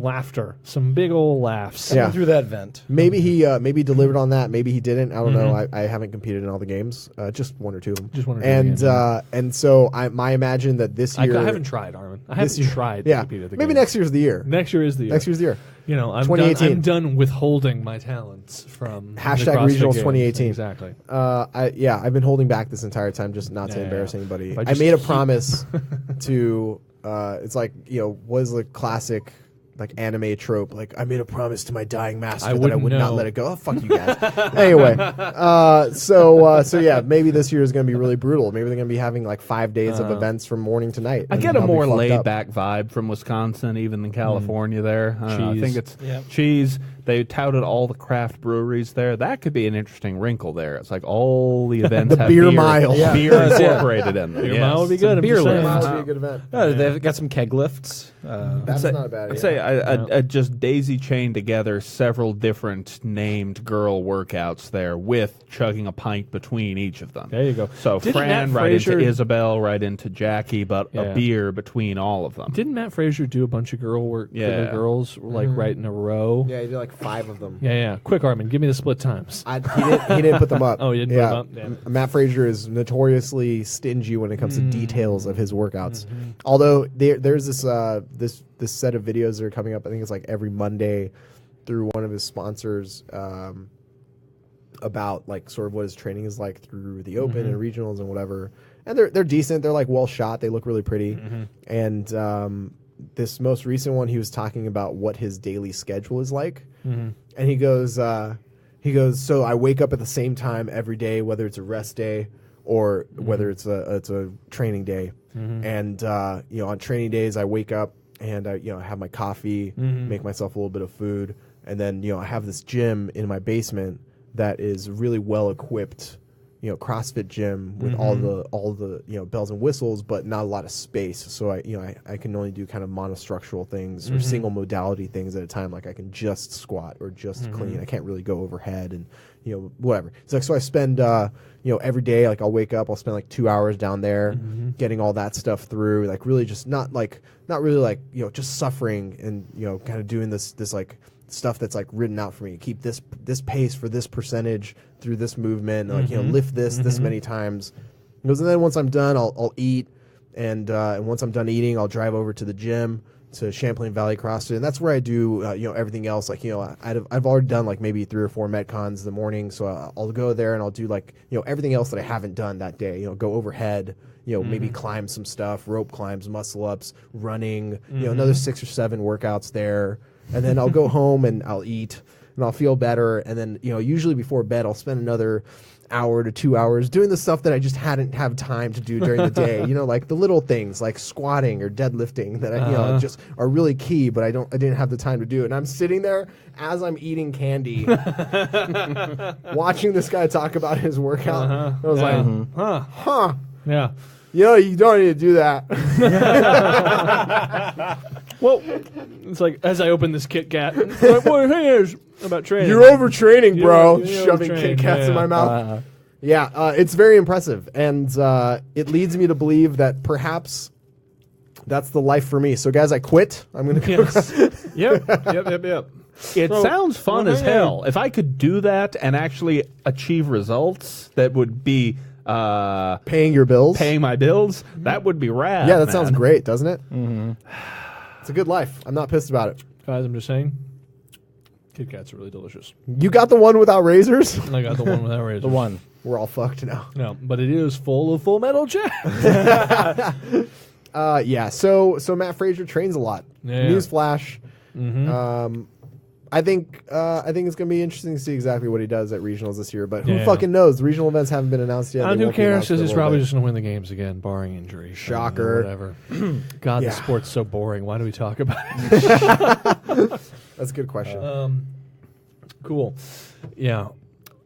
laughter, some big old laughs through that vent. Maybe he delivered on that. Maybe he didn't. I don't know. I haven't competed in all the games. Just one or two of them. Just one or two. And so I imagine that this year I haven't tried, Armin. I haven't tried to compete at the maybe games. Next year's the year. Next year is the year. Next year's the year. I'm done withholding my talents from Hashtag the CrossFit Regionals Games. 2018. Exactly. I've been holding back this entire time just not to embarrass anybody. If I I just made a keep- promise to. It's like what is the classic like anime trope? Like I made a promise to my dying master that I wouldn't would not know. let it go. Oh, fuck you guys. Anyway, so yeah, maybe this year is going to be really brutal. Maybe they're going to be having like 5 days of events from morning to night. I and get a I'll be more fucked up. laid back vibe from Wisconsin, even than California. There, I don't know. I think it's cheese. They touted all the craft breweries there. That could be an interesting wrinkle there. It's like all the events The have beer mile. beer incorporated in them. Beer mile would be good. I'm Beer just saying. lift. That would be a good event. They've got some keg lifts. That's not a bad I'd idea. say I just daisy chained together several different named girl workouts there with chugging a pint between each of them. There you go. So Didn't Fran Matt right into Frazier- Isabel, right into Jackie, but a beer between all of them. Didn't Matt Frazier do a bunch of girl work for the girls like right in a row? Yeah, he did like 5 of them. Yeah. Quick, Armin, give me the split times. He didn't put them up. Oh, he didn't put them up? Damn. Matt Frazier is notoriously stingy when it comes to details of his workouts. Although there's this set of videos that are coming up. I think it's like every Monday through one of his sponsors. about like sort of what his training is like through the Open and regionals and whatever. And they're decent. They're like well shot. They look really pretty. And this most recent one, he was talking about what his daily schedule is like. And he goes, so I wake up at the same time every day, whether it's a rest day or whether it's a training day. And you know, on training days, I wake up and I have my coffee, make myself a little bit of food, and then I have this gym in my basement that is really well equipped. CrossFit gym with all the bells and whistles, but not a lot of space. So I can only do kind of monostructural things or single modality things at a time. Like I can just squat or just clean. I can't really go overhead and whatever. It's like, so I spend every day, like I'll wake up, I'll spend like 2 hours down there getting all that stuff through, like really just not really like just suffering and kind of doing this like stuff that's like written out for me. Keep this pace for this percentage through this movement, like lift this many times. And then once I'm done, I'll eat, and once I'm done eating, I'll drive over to the gym to Champlain Valley CrossFit, and that's where I do everything else. Like I've already done like maybe 3 or 4 metcons in the morning, so I'll go there and I'll do like everything else that I haven't done that day. Go overhead, maybe climb some stuff, rope climbs, muscle ups, running, another 6 or 7 workouts there. And then I'll go home and I'll eat and I'll feel better. And then, usually before bed, I'll spend another hour to 2 hours doing the stuff that I just hadn't have time to do during the day. Like the little things like squatting or deadlifting that I, just are really key, but I didn't have the time to do it. And I'm sitting there as I'm eating candy, watching this guy talk about his workout. I was like, Yeah. You don't need to do that. Well, it's like as I open this Kit Kat, like, what is about training? You're overtraining, bro. You're Shoving overtraining. Kit Kats in my mouth. It's very impressive, and it leads me to believe that perhaps that's the life for me. So, guys, I quit. I'm going to go. Yep. It sounds fun as hell. If I could do that and actually achieve results that would be paying your bills, paying my bills, that would be rad. Yeah, that sounds great, doesn't it? It's a good life. I'm not pissed about it. Guys, I'm just saying, Kit Kats are really delicious. You got the one without razors? I got the one without razors. The one. We're all fucked now. No, but it is full of Full Metal Jacket. So Matt Frazier trains a lot. Yeah. Newsflash. I think it's gonna be interesting to see exactly what he does at regionals this year. But who fucking knows? The regional events haven't been announced yet. Who cares? Because he's probably just gonna win the games again, barring injury. Shocker. Whatever. God, the sport's so boring. Why do we talk about it? That's a good question. Cool. Yeah.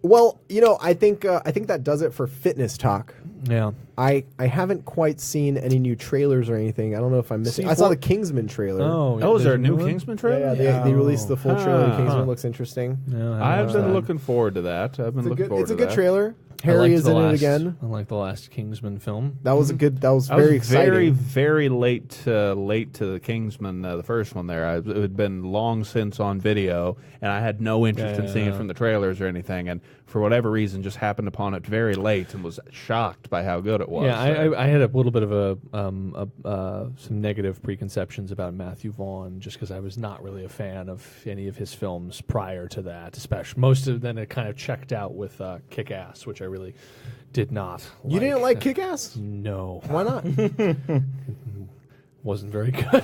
Well, I think that does it for fitness talk. Yeah. I haven't quite seen any new trailers or anything. I don't know if I'm missing. I saw the Kingsman trailer. Oh, is there a new Kingsman trailer? Yeah, they released the full trailer of Kingsman. Looks interesting. Yeah, I've been looking forward to that. It's a good trailer. Harry is in it again. I like the last Kingsman film. That was very exciting. Very, very late to the Kingsman, the first one there. It had been long since on video, and I had no interest in seeing it from the trailers or anything, and for whatever reason just happened upon it very late and was shocked by how good it was. Yeah, I had a little bit of some negative preconceptions about Matthew Vaughn just because I was not really a fan of any of his films prior to that, especially most of them it kind of checked out with Kick-Ass, which I really did not like. You didn't like Kick-Ass? No. Why not? Wasn't very good.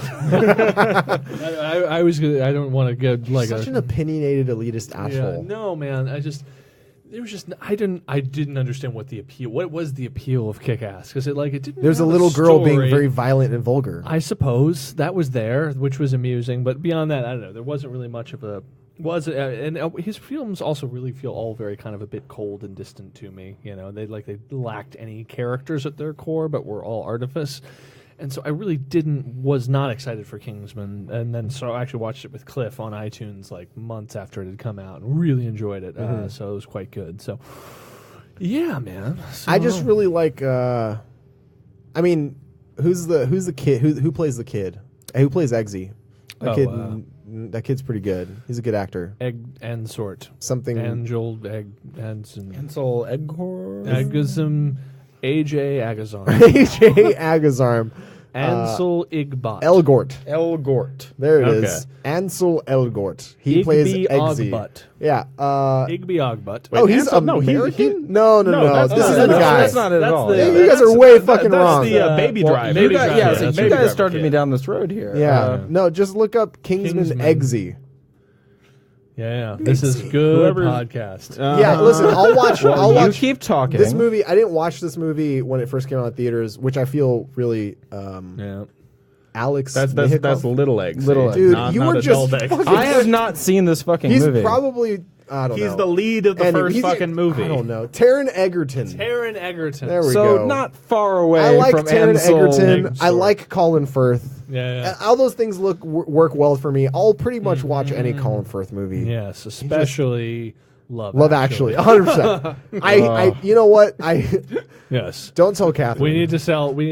I don't want to get like such an opinionated elitist asshole. Yeah, no, man. I didn't understand what was the appeal of Kick-Ass because it didn't. There's a little girl being very violent and vulgar. I suppose that was there, which was amusing, but beyond that, I don't know. There wasn't really much of a. And his films also really feel all very kind of a bit cold and distant to me. They lacked any characters at their core, but were all artifice. And so I really was not excited for Kingsman. And then so I actually watched it with Cliff on iTunes months after it had come out and really enjoyed it. So it was quite good. So, yeah, man. So, I just really like, who's the kid? Who plays the kid? Who plays Eggsy? That kid's pretty good. He's a good actor. Ansel Something. Agazarm. AJ Agazarm. AJ Agazarm. Ansel Elgort. Elgort. There it is. Ansel Elgort. He plays Eggsy. Ogbut. Yeah. Igby Ogbut. Oh, he's Ansel- no, American? No. that's This not- isn't the guy. That's not it at all. the- You guys are way fucking wrong. That's the Baby Driver. Baby You guys, Driver, yeah, that's you Baby guys Driver started kid. me down this road here. Yeah. No, just look up Kingsman Kingsman. Eggsy. Yeah. This is good podcast. Yeah, listen, I'll watch. I'll You watch keep talking. this movie. I didn't watch this movie when it first came out in theaters, which I feel really. Yeah. Alex. That's Mihikov? Little Eggs. Little Eggs. Dude, not, you not were just. Adult Eggs. Fucking, I have not seen this fucking He's movie. probably. I don't know. He's the lead of the Anyway, first he's- fucking movie. I don't know. Taron Egerton. Taron Egerton. There we so go. not far away I like from Taron Ansel. Egerton. I like Colin Firth. Yeah. All those things work well for me. I'll pretty much watch any Colin Firth movie. Yes, especially Love Actually, 100%. I you know what? Yes. Don't tell Catherine. We need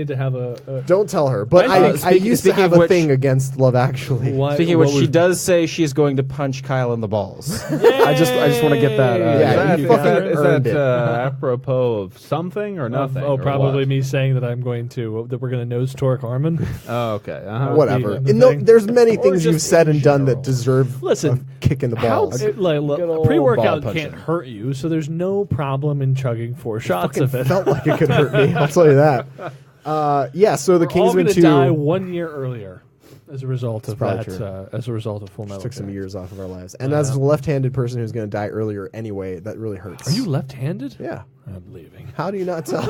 to have a Don't tell her. But I I used to speaking have of a which- thing against Love Actually. Speaking of which, she does say she's going to punch Kyle in the balls. I just want to get that. Yeah, you fucking earned it. apropos of something or nothing? Oh, or probably what? me saying that we're going to nose torque Armin. Oh, okay. Whatever. the No, thing. there's many Or things just you've said in and done that general. deserve Listen, a kick in the balls. old Pre-workout ball can't punching. hurt you, so there's no problem in chugging 4 shots Fucking of it. felt like it could hurt me. I'll tell you that. Yeah. So the We're all Kingsman going to 2 die 1 year earlier as a result of probably that. true. As a result of Full Metal. took some Alchemist. years off of our lives, and as a left-handed person who's going to die earlier anyway, that really hurts. Are you left-handed? Yeah. I'm leaving. How do you not tell?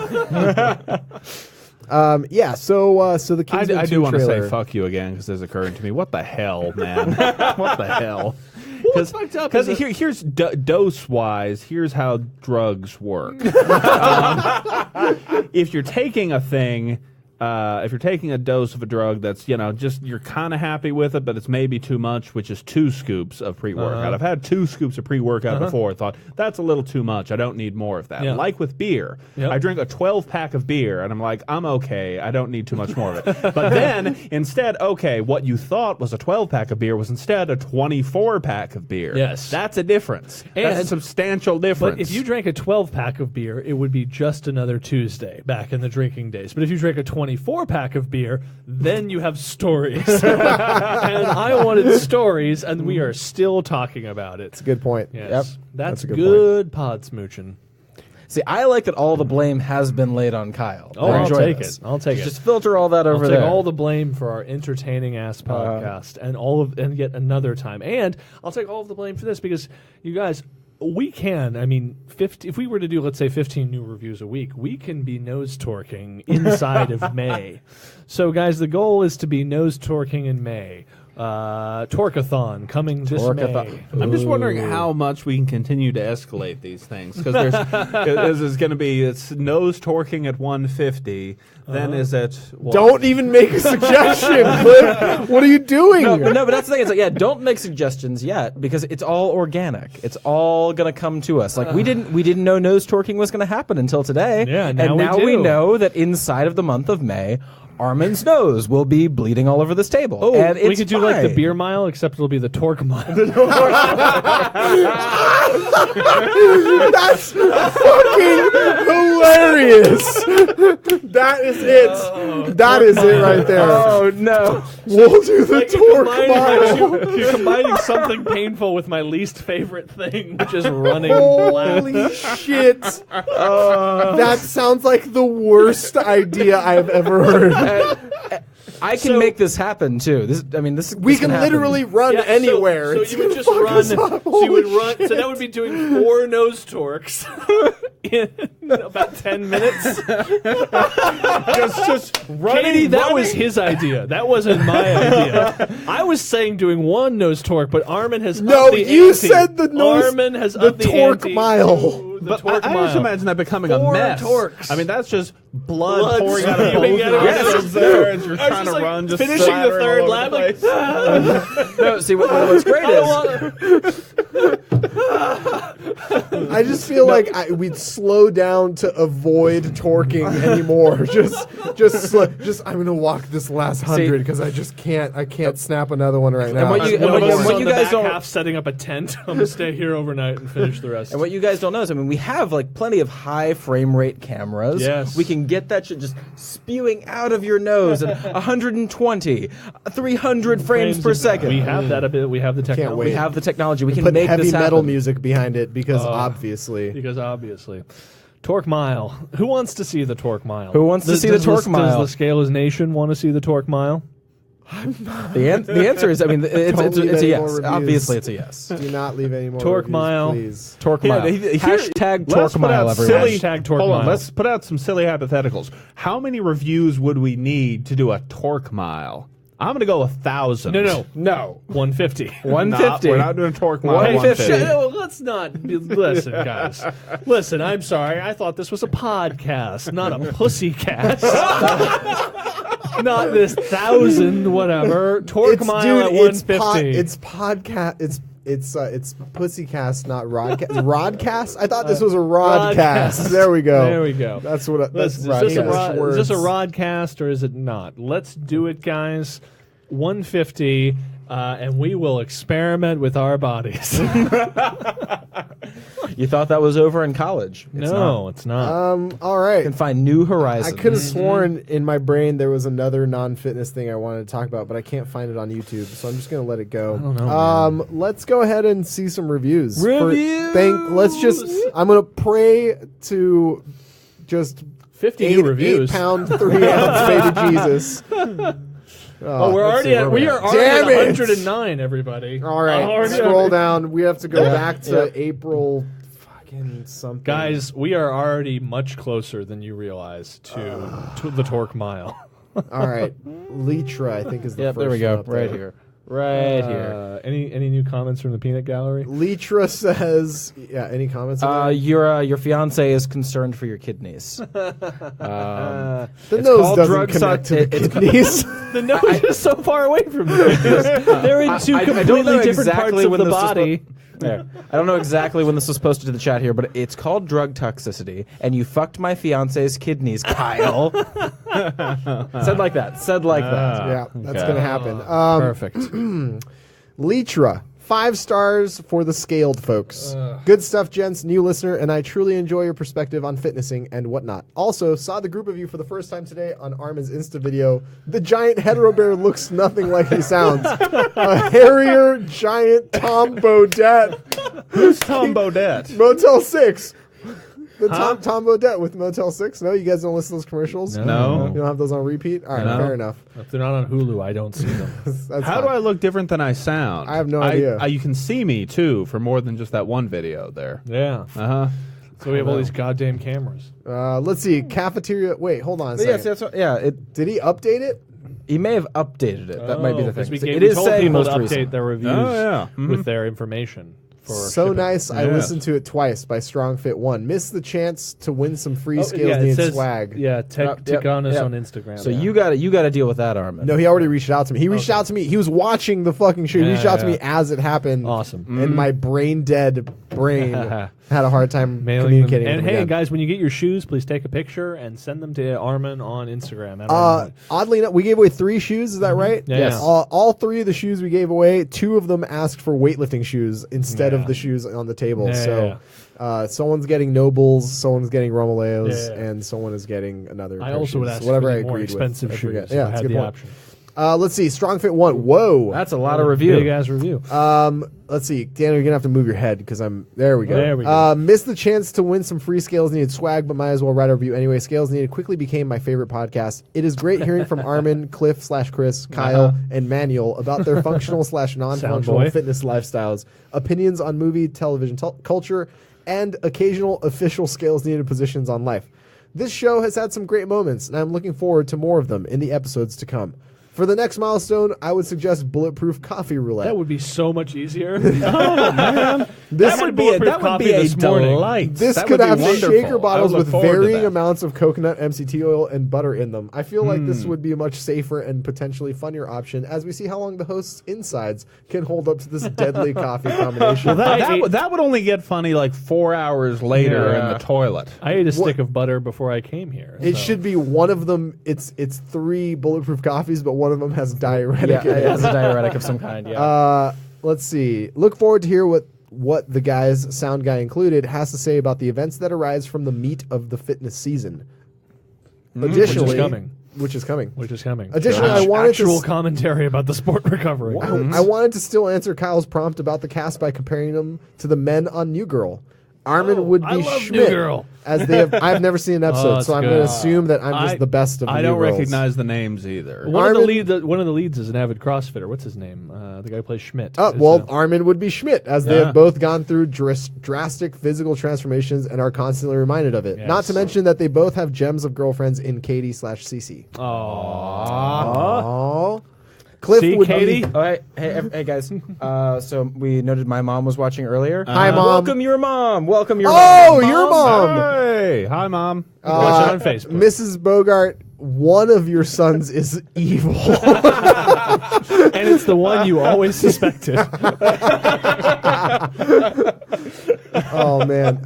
Yeah. So the Kingsman I 2 do want to say trailer- fuck you again because this occurred to me. What the hell, man? What the hell? What's fucked up Because is that- here's dose-wise, here's how drugs work. If you're taking a thing, if you're taking a dose of a drug that's, just you're kind of happy with it, but it's maybe too much, which is 2 scoops of pre-workout. I've had 2 scoops of pre-workout before. Thought that's a little too much. I don't need more of that. Yeah. Like with beer, Yep. I drink a 12-pack of beer, and I'm like, I'm okay. I don't need too much more of it. But then instead, okay, what you thought was a 12-pack of beer was instead a 24-pack of beer. Yes. That's a difference. That's a And- substantial difference. But if you drank a 12-pack of beer, it would be just another Tuesday back in the drinking days. But if you drank a 24-pack of beer, then you have stories. And I wanted stories, and we are still talking about it. It's a good point. Yes. Yep. That's a good good pod smooching. See, I like that all the blame has been laid on Kyle. Oh, I I'll enjoy take this. it. I'll take it. Just filter all that I'll over take there. all the blame for our entertaining ass podcast and yet another time. And I'll take all of the blame for this because you guys, we can. I mean, 50, if we were to do, let's say, 15 new reviews a week, we can be nose torquing inside of May. So, guys, the goal is to be nose torquing in May. Torkathon coming this May. I'm just wondering how much we can continue to escalate these things because this is going to be it's nose torquing at 150. Then is it? Well, Don't even make a suggestion, Cliff. What are you doing? No, but that's the thing. It's like, don't make suggestions yet because it's all organic. It's all gonna come to us. Like we didn't know nose torquing was gonna happen until today. Yeah, and now now we we do. know that inside of the month of May, Armin's nose will be bleeding all over this table. Oh, and we it's could do like the fine. beer mile, except it'll be the torque mile. That's fucking hilarious. That is it. That is it right there. Oh no! We'll do the Like, torque mile. you're combining something painful with my least favorite thing, which is running lap. Holy shit. That sounds like the worst idea I've ever heard. I can make this happen too. This We can happen. literally run Yeah, anywhere. So It's you would gonna just fuck run. us up. So you would Holy run. So that would be doing 4 nose torques in about 10 minutes. just running. Katie, that was his idea. That wasn't my idea. I was saying doing 1 nose torque, but Armin has No, upped the you ante. said the nose- Armin has the upped the torque ante mile. to The But torque I mile. just imagine that becoming a 4 mess. torques. I mean, that's just blood, Blood pouring out of streaming both out of nostrils his there as you're I was trying to just, like, run, just finishing the splattering third all lap, over the like, place. No, see what's great is I just feel like we'd slow down to avoid torquing anymore. Just I'm gonna walk this last 100 because I just can't. I can't snap another one right now. What you guys don't half setting up a tent. I'm gonna stay here overnight and finish the rest. And what you guys don't know is, I mean, we have like plenty of high frame rate cameras. Yes, we can get that shit just spewing out of your nose at 120, 300 frames per second. We have that a bit. We have the technology. Can't wait. We have the technology. We can put make heavy this metal happen. music behind it because obviously. Torque mile. Who wants to see the torque mile? Who wants to see the torque mile? Does the Scalers Nation want to see the torque mile? The answer is, I mean, it's a yes. Obviously, it's a yes. Do not leave any more torque reviews, mile. please. Torque mile. Hashtag torque mile, everyone. Hashtag torque Hold mile. on, let's put out some silly hypotheticals. How many reviews would we need to do a torque mile? I'm going to go 1,000. No. 150. 150. We're not doing a torque mile. 150. Let's not. Listen, guys. Listen, I'm sorry. I thought this was a podcast, not a pussycast. Not this 1,000, whatever. Torque mile at 150. It's podcast. It's pussycast, not rodcast. Rodcast? I thought this was a rodcast. There we go. There we go. That's what. That's is this a rodcast. rodcast or is it not? Let's do it, guys. 150, and we will experiment with our bodies. You thought that was over in college? It's not. All right. You can find new horizons. I could have sworn in my brain there was another non-fitness thing I wanted to talk about, but I can't find it on YouTube, so I'm just going to let it go. I don't know, let's go ahead and see some reviews. Reviews! I'm going to pray to just 50 new reviews. 8-pound, 3-ounce baby Jesus. We are already at 109, everybody. All right, scroll down. We have to go back to April something. Guys, we are already much closer than you realize to the torque mile. All right, Litra, I think is the first. There we go. one up Right there. here. Any new comments from the peanut gallery? Litra says, any comments? Your fiance is concerned for your kidneys. The nose doesn't connect to the kidneys. The nose is so far away from the kidneys. They're in two completely different parts of the body. I don't know exactly when this was posted to the chat here, but it's called drug toxicity, and you fucked my fiance's kidneys, Kyle. Said like that. Yeah, that's going to happen. Perfect. Litra, 5 stars for the scaled folks. Good stuff, gents. New listener, and I truly enjoy your perspective on fitnessing and whatnot. Also, saw the group of you for the first time today on Armin's Insta video. The giant hetero bear looks nothing like he sounds. A hairier giant Tom Bodette. Who's Tom Bodette? Motel 6. The Tom Bodette with Motel 6? No, you guys don't listen to those commercials? No. You don't have those on repeat? All right, fair enough. If they're not on Hulu, I don't see them. How do I look different than I sound? I have no idea. You can see me, too, for more than just that one video there. Yeah. Uh-huh. So we have all these goddamn cameras. Let's see. Cafeteria. Wait, hold on a second. Did he update it? He may have updated it. That might be the thing. It is told people most to recent. update their reviews with their information. So shipping. Nice. I listened to it twice by StrongFit1. Missed the chance to win some free scales needed swag. Yeah, tag on us on Instagram. So you got to deal with that, Armin. No, he already reached out to me. He reached out to me. He was watching the fucking show. He reached out to me as it happened. Awesome. And my brain dead brain had a hard time communicating. And hey, guys, when you get your shoes, please take a picture and send them to Armin on Instagram. Oddly enough, we gave away 3 shoes. Is that right? Yeah. Yes. All 3 of the shoes we gave away, 2 of them asked for weightlifting shoes instead of the shoes on the table. Someone's getting Nobles, someone's getting Romaleos, and someone is getting another. I also would ask whatever for I more agreed expensive with. shoes. Yeah, that's a good point. option. Let's see. StrongFit1. Whoa. That's a lot of review. Big ass review. Let's see. Daniel, you're going to have to move your head because there we go. There we go. Missed the chance to win some free Scales Needed swag, but might as well write a review anyway. Scales Needed quickly became my favorite podcast. It is great hearing from Armin, Cliff/Chris, Kyle, and Manuel about their functional/non-functional fitness lifestyles, opinions on movie, television culture, and occasional official Scales Needed positions on life. This show has had some great moments, and I'm looking forward to more of them in the episodes to come. For the next milestone, I would suggest bulletproof coffee roulette. That would be so much easier. Oh man, This that would be a delight. This That could would be have wonderful. shaker I bottles would with look forward to varying that. amounts of coconut, MCT oil, and butter in them. I feel like this would be a much safer and potentially funnier option as we see how long the host's insides can hold up to this deadly coffee combination. Well, that would only get funny like 4 hours later in the toilet. I ate a stick of butter before I came here. It so. should be one of them. It's 3 bulletproof coffees, but one of them has diuretic. Yeah, in it. it has a diuretic of some kind. Yeah. Let's see. Look forward to hear what the guys, sound guy included, has to say about the events that arise from the meat of the fitness season. Additionally, which is coming. Additionally, I wanted actual commentary about the sport recovery. I wanted to still answer Kyle's prompt about the cast by comparing them to the men on New Girl. Armin would be I love Schmidt, New Girl. as they have. I've never seen an episode, that's so I'm good. going to assume that I'm just the best of the I New don't Girls. recognize the names either. One of the leads is an avid CrossFitter. What's his name? The guy who plays Schmidt. Armin would be Schmidt, as they have both gone through drastic physical transformations and are constantly reminded of it. Yes. Not to mention that they both have gems of girlfriends in Katie/Cece. Aww. Cliff See, would Katie? be. All right, hey guys. So we noted my mom was watching earlier. Hi, Mom. Welcome your mom. Welcome your Oh, mom. your mom. Hey, hi, Mom. Watch it on Facebook. Mrs. Bogart, one of your sons is evil. And it's the one you always suspected. Oh, man.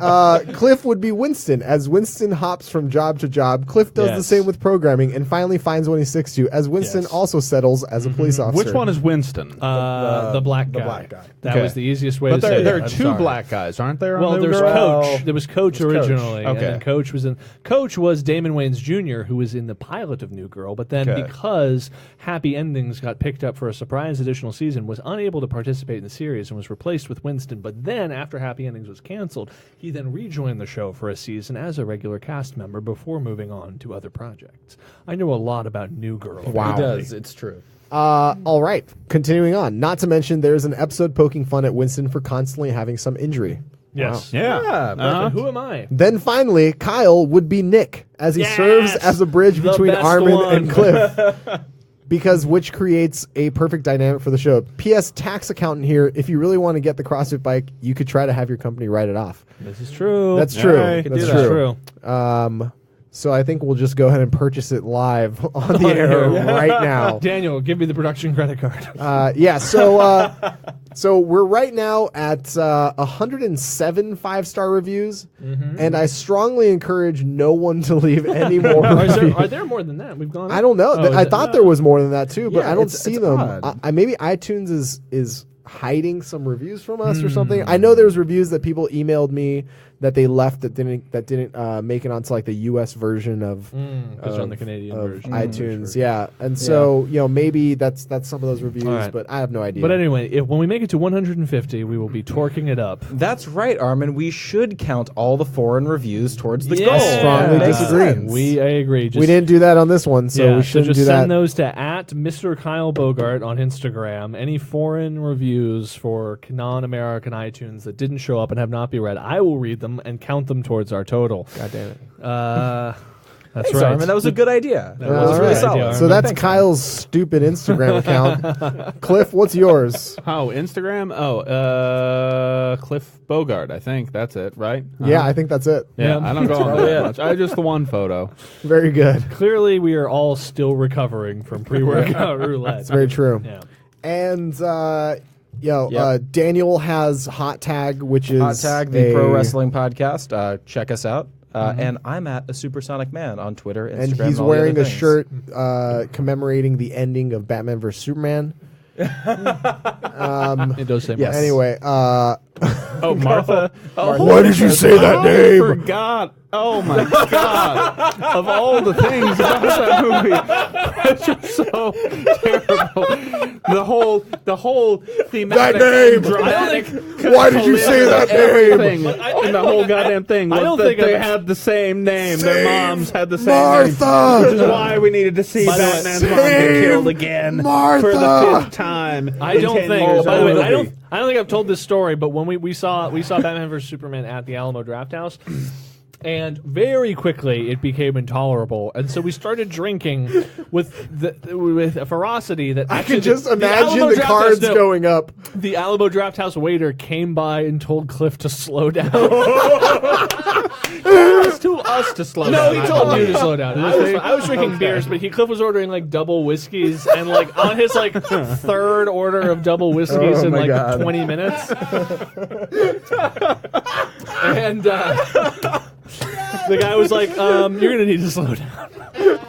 Cliff would be Winston. As Winston hops from job to job, Cliff does the Yes. same with programming and finally finds what he's sticks to, as Winston Yes. also settles as a police officer. Which one is Winston? The black guy. black guy. That Okay. was the easiest way But to say there it. are I'm 2 sorry. black guys, aren't there? Well, on there's New Girl? Coach. There was Coach originally, and Okay. then Coach was in. Coach was Damon Wayans Jr., who was in the pilot of New Girl, but then Okay. because Happy Endings got picked up for a surprise additional season, was unable to participate in the series and was replaced with Winston. But then, after Happy Endings was canceled, he then rejoined the show for a season as a regular cast member before moving on to other projects. I know a lot about New Girl. Wow. He does. It's true. All right, continuing on. Not to mention, there's an episode poking fun at Winston for constantly having some injury. Yes. Yeah. And who am I? Then finally, Kyle would be Nick, as he serves as a bridge The between best Armin one. and Cliff. Which creates a perfect dynamic for the show. P.S. Tax accountant here. If you really want to get the CrossFit bike, you could try to have your company write it off. This is true. That's true. Yeah, you could That's do that. true. So I think we'll just go ahead and purchase it live on the air right now. Daniel, give me the production credit card. So we're right now at 107 5-star reviews, and I strongly encourage no one to leave any more reviews. Are there more than that? We've gone. I don't know. Oh, I thought there was more than that too, but Yeah, I don't it's see them. odd. Maybe iTunes is hiding some reviews from us or something. I know there's reviews that people emailed me that they left that didn't make it onto like the U.S. version of because they're on the Canadian of version. iTunes. Yeah, and so maybe that's some of those reviews, right. but I have no idea. But anyway, when we make it to 150, we will be torquing it up. That's right, Armin. We should count all the foreign reviews towards the Yeah. goal. Strongly Makes disagree. sense. I agree. we didn't do that on this one, so we shouldn't just do that. send those to @Mr. Kyle Bogart on Instagram. Any foreign reviews for non-American iTunes that didn't show up and have not been read, I will read them and count them towards our total. God damn it. That's Thanks, right. Armin. That was a good idea. That was was really really solid. solid. So that's Thanks, Kyle's stupid Instagram account. Cliff, what's yours? Oh, Instagram? Oh, Cliff Bogart, I think. That's it, right? Yeah, I think that's it. Yeah, Yeah. I don't go on that much. I just the one photo. Very good. Clearly, we are all still recovering from pre-workout roulette. That's very true. Yeah. And Yep. Daniel has Hot Tag, which is Hot Tag, the pro wrestling podcast. Check us out. And I'm at a Supersonic Man on Twitter, Instagram, and he's all the wearing other a things. shirt commemorating the ending of Batman vs Superman. It does say Yes. more. Anyway, Oh, Martha. Oh, why did you say that I name? forgot. Oh my God! Of all the things about that movie, it's just so terrible. The whole thematic, That name! dramatic. Why did you say that name? Everything in the whole goddamn thing was don't that think they I've- had the same name. Their moms had the same Martha! name, which is why we needed to see By the way, Batman's mom same get killed again Martha! for the 5th time. I in don't 10 think. years By the of way, the I movie. don't think I've told this story, but when we saw Batman vs Superman at the Alamo Draft House, And very quickly, it became intolerable, and so we started drinking with a ferocity that I can just imagine the cards going up. The Alamo Drafthouse waiter came by and told Cliff to slow down. It told us to slow down. No, he told you to slow down. I was drinking beers, but Cliff was ordering like double whiskeys, and like on his like third order of double whiskeys in like 20 minutes. And the guy was like, "You're gonna need to slow down."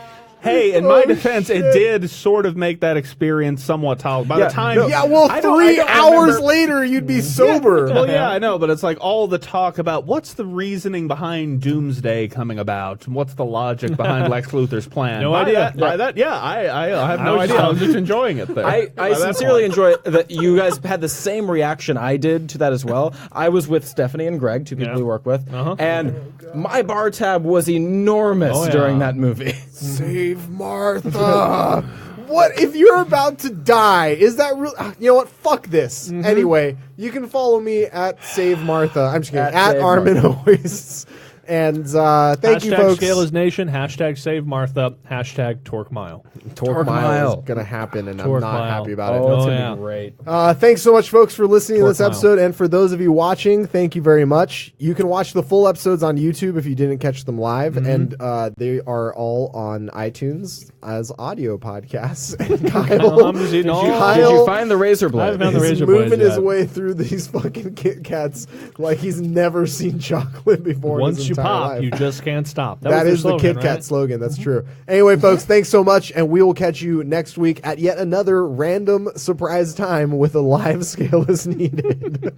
Hey, in my defense, it did sort of make that experience somewhat tolerable. By the time, 3 hours later, you'd be sober. Well, yeah, I know, but it's like all the talk about what's the reasoning behind Doomsday coming about, and what's the logic behind Lex Luthor's plan. No idea. I have no idea. I was just enjoying it there. I sincerely enjoy that you guys had the same reaction I did to that as well. I was with Stephanie and Greg, two people we work with, and my bar tab was enormous during that movie. Save Martha. What if you're about to die? Is that real? You know what? Fuck this. Anyway, you can follow me at Save Martha. I'm just kidding. At Armin Hoists. And thank you, folks. Scale is Nation. Hashtag Save Martha. Hashtag Torque Mile. Torque Mile is going to happen, and I'm not happy about it. Oh, it's going to be great. Thanks so much, folks, for listening to this episode. And for those of you watching, thank you very much. You can watch the full episodes on YouTube if you didn't catch them live. And they are all on iTunes as audio podcasts. And Kyle, did you find the razor blade? I haven't found the razor blade. He's moving his way through these fucking Kit Kats like he's never seen chocolate before. Once you pop, life. you just can't stop. That is the Kit Kat slogan. That's true. Anyway, folks, thanks so much, and we will catch you next week at yet another random surprise time with a live scale as needed.